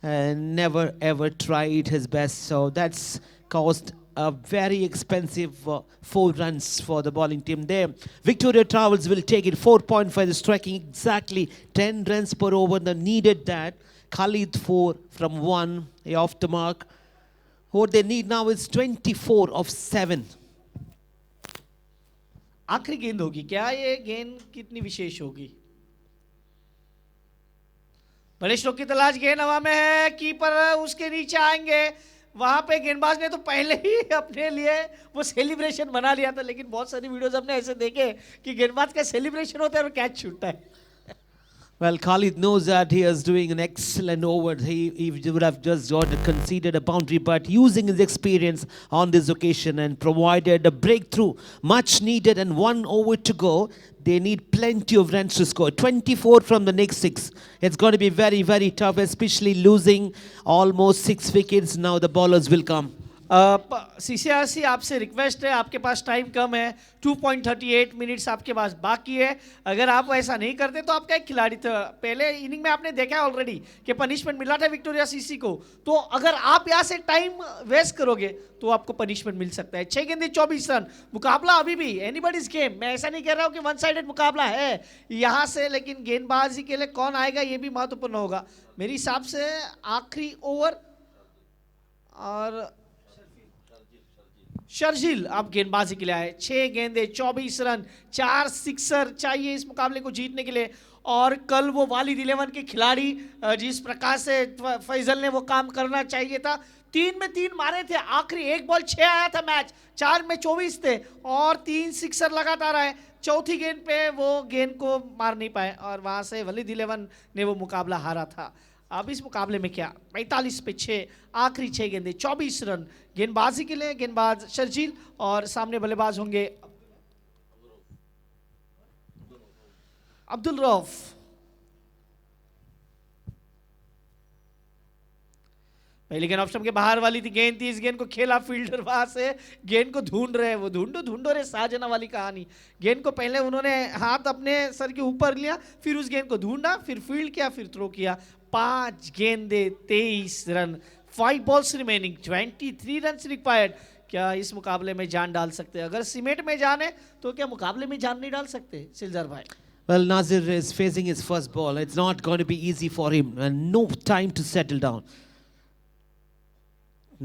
and never ever tried his best. So that's caused a very expensive 4 runs for the bowling team there. Victoria Travels will take it 4.5, striking exactly 10 runs per over. They needed that. Khalid 4 from 1, off the mark. What they need now is 24 of 7. आखिरी गेंद होगी क्या? ये गेंद कितनी विशेष होगी? बड़े stroke की तलाश, गेंद हवा में है, कीपर उसके नीचे आएंगे। वहां पे गेंदबाज ने तो पहले ही अपने लिए वो सेलिब्रेशन बना लिया था, लेकिन बहुत सारी वीडियोस हमने ऐसे देखे कि गेंदबाज का सेलिब्रेशन होता है और कैच छूटता है। Well, Khalid knows that he is doing an excellent over. He would have just conceded a boundary, but using his experience on this occasion and provided a breakthrough, much needed, and 1 over to go. They need plenty of runs to score. 24 from the next 6. It's going to be very, very tough, especially losing almost 6 wickets. Now the bowlers will come. सीसीआरसी आपसे request है, आपके पास time कम है, 2.38 minutes आपके पास बाकी है। अगर आप ऐसा नहीं करते तो आपका एक खिलाड़ी था, पहले इनिंग में आपने देखा है ऑलरेडी कि पनिशमेंट मिला था विक्टोरिया सीसी को। तो अगर आप यहाँ से टाइम वेस्ट करोगे तो आपको पनिशमेंट मिल सकता है। 6 गेंदे 24 रन, मुकाबला अभी भी एनीबॉडीज गेम। मैं ऐसा नहीं कह रहा हूँ कि वन साइडेड मुकाबला है यहाँ से, लेकिन गेंदबाजी के लिए कौन आएगा ये भी महत्वपूर्ण होगा। मेरे हिसाब से आखिरी ओवर, और शर्जील आप गेंदबाजी के लिए आए। 6 गेंदे 24 रन, 4 सिक्सर चाहिए इस मुकाबले को जीतने के लिए। और कल वो वालिद 11 के खिलाड़ी जिस प्रकार से फैजल ने वो काम करना चाहिए था, 3 में 3 मारे थे। आखिरी 1 बॉल 6 आया था मैच, 4 में 24 थे और 3 सिक्सर लगातार आए। चौथी गेंद पे वो गेंद को मार नहीं पाए और वहां से वालिद 11 ने वो मुकाबला हारा था। अब इस मुकाबले में क्या? 45 पे 6, आखिरी 6 गेंदे 24 रन। गेंदबाजी के लिए गेंदबाज शर्जील और सामने बल्लेबाज होंगे अब्दुल रऊफ। पहली गेंद ऑप्शन के बाहर वाली थी, गेंद थी, इस गेंद को खेला फील्डर, वहां से गेंद को ढूंढ रहे हैं। वो ढूंढो रे साजना वाली कहानी। गेंद को पहले उन्होंने हाथ अपने सर के ऊपर लिया, फिर उस गेंद को ढूंढा, फिर फील्ड किया, फिर थ्रो किया। 5 गेंदे 23 run, 5 balls remaining, 23 run required. क्या इस मुकाबले में जान डाल सकते हैं? अगर सीमेंट में जान है तो क्या मुकाबले में जान नहीं डाल सकते सिलजार भाई? Well, Nazir is facing his first ball. It's not going to be easy for him, and no time to settle down.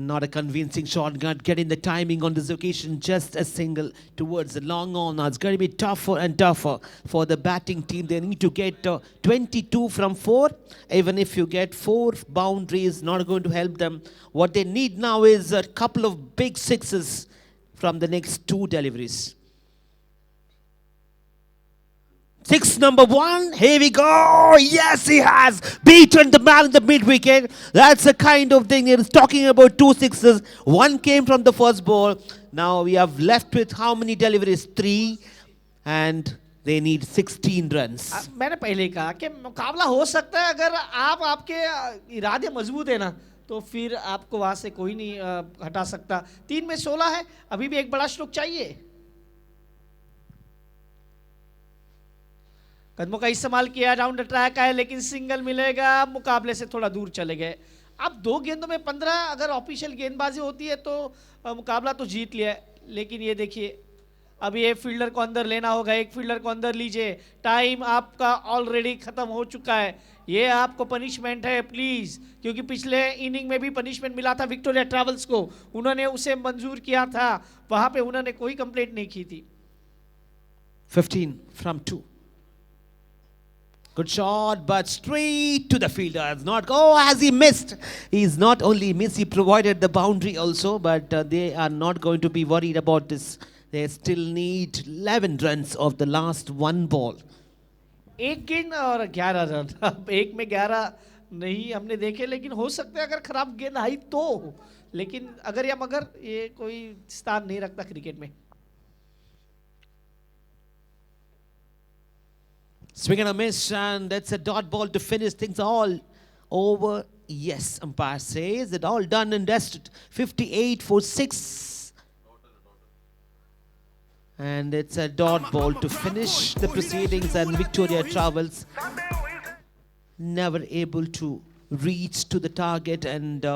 Not a convincing shot, not getting the timing on this occasion, just a single towards the long on. Now it's going to be tougher and tougher for the batting team. They need to get 22 from 4. Even if you get 4 boundaries, not going to help them. What they need now is a couple of big sixes from the next 2 deliveries. 6 number 1, here we go. Yes, he has beaten the man in the mid wicket. That's the kind of thing he's talking about. 2 sixes. 1 came from the first ball. Now we have left with how many deliveries? 3. And They need 16 runs. मैंने पहले ही कहा कि मुकाबला हो सकता है अगर आप आपके इरादे मजबूत है ना तो फिर आपको वहां से कोई नहीं हटा सकता. 3 में 16 है, अभी भी एक बड़ा स्ट्रोक चाहिए. कदमों का इस्तेमाल किया, राउंड ट्रैक है लेकिन सिंगल मिलेगा. मुकाबले से थोड़ा दूर चले गए. अब 2 गेंदों में 15 अगर ऑफिशियल गेंदबाजी होती है तो मुकाबला तो जीत लिया है. लेकिन ये देखिए अब ये फील्डर को अंदर लेना होगा. एक फील्डर को अंदर लीजिए. टाइम आपका ऑलरेडी खत्म हो चुका है. ये आपको पनिशमेंट है प्लीज, क्योंकि पिछले इनिंग में भी पनिशमेंट मिला था विक्टोरिया ट्रैवल्स को. उन्होंने उसे मंजूर किया था, वहां पे उन्होंने कोई कंप्लेंट नहीं की थी. 15 from 2. Good shot, but straight to the fielder. Has not go as he missed. He's not only missed, he provided the boundary also, but they are not going to be worried about this. They still need 11 runs of the last one ball. एक गेंद और 11 run. अब एक में 11 नहीं हमने देखे, लेकिन हो सकता है अगर खराब गेंद आई तो. लेकिन अगर या मगर ये कोई स्थान नहीं रखता क्रिकेट में. Swing and a miss, and that's a dot ball to finish things all over. Yes, umpire says it all done and dusted. 58 for 6. And it's a dot ball to finish the proceedings, and Victoria Travels never able to reach to the target, and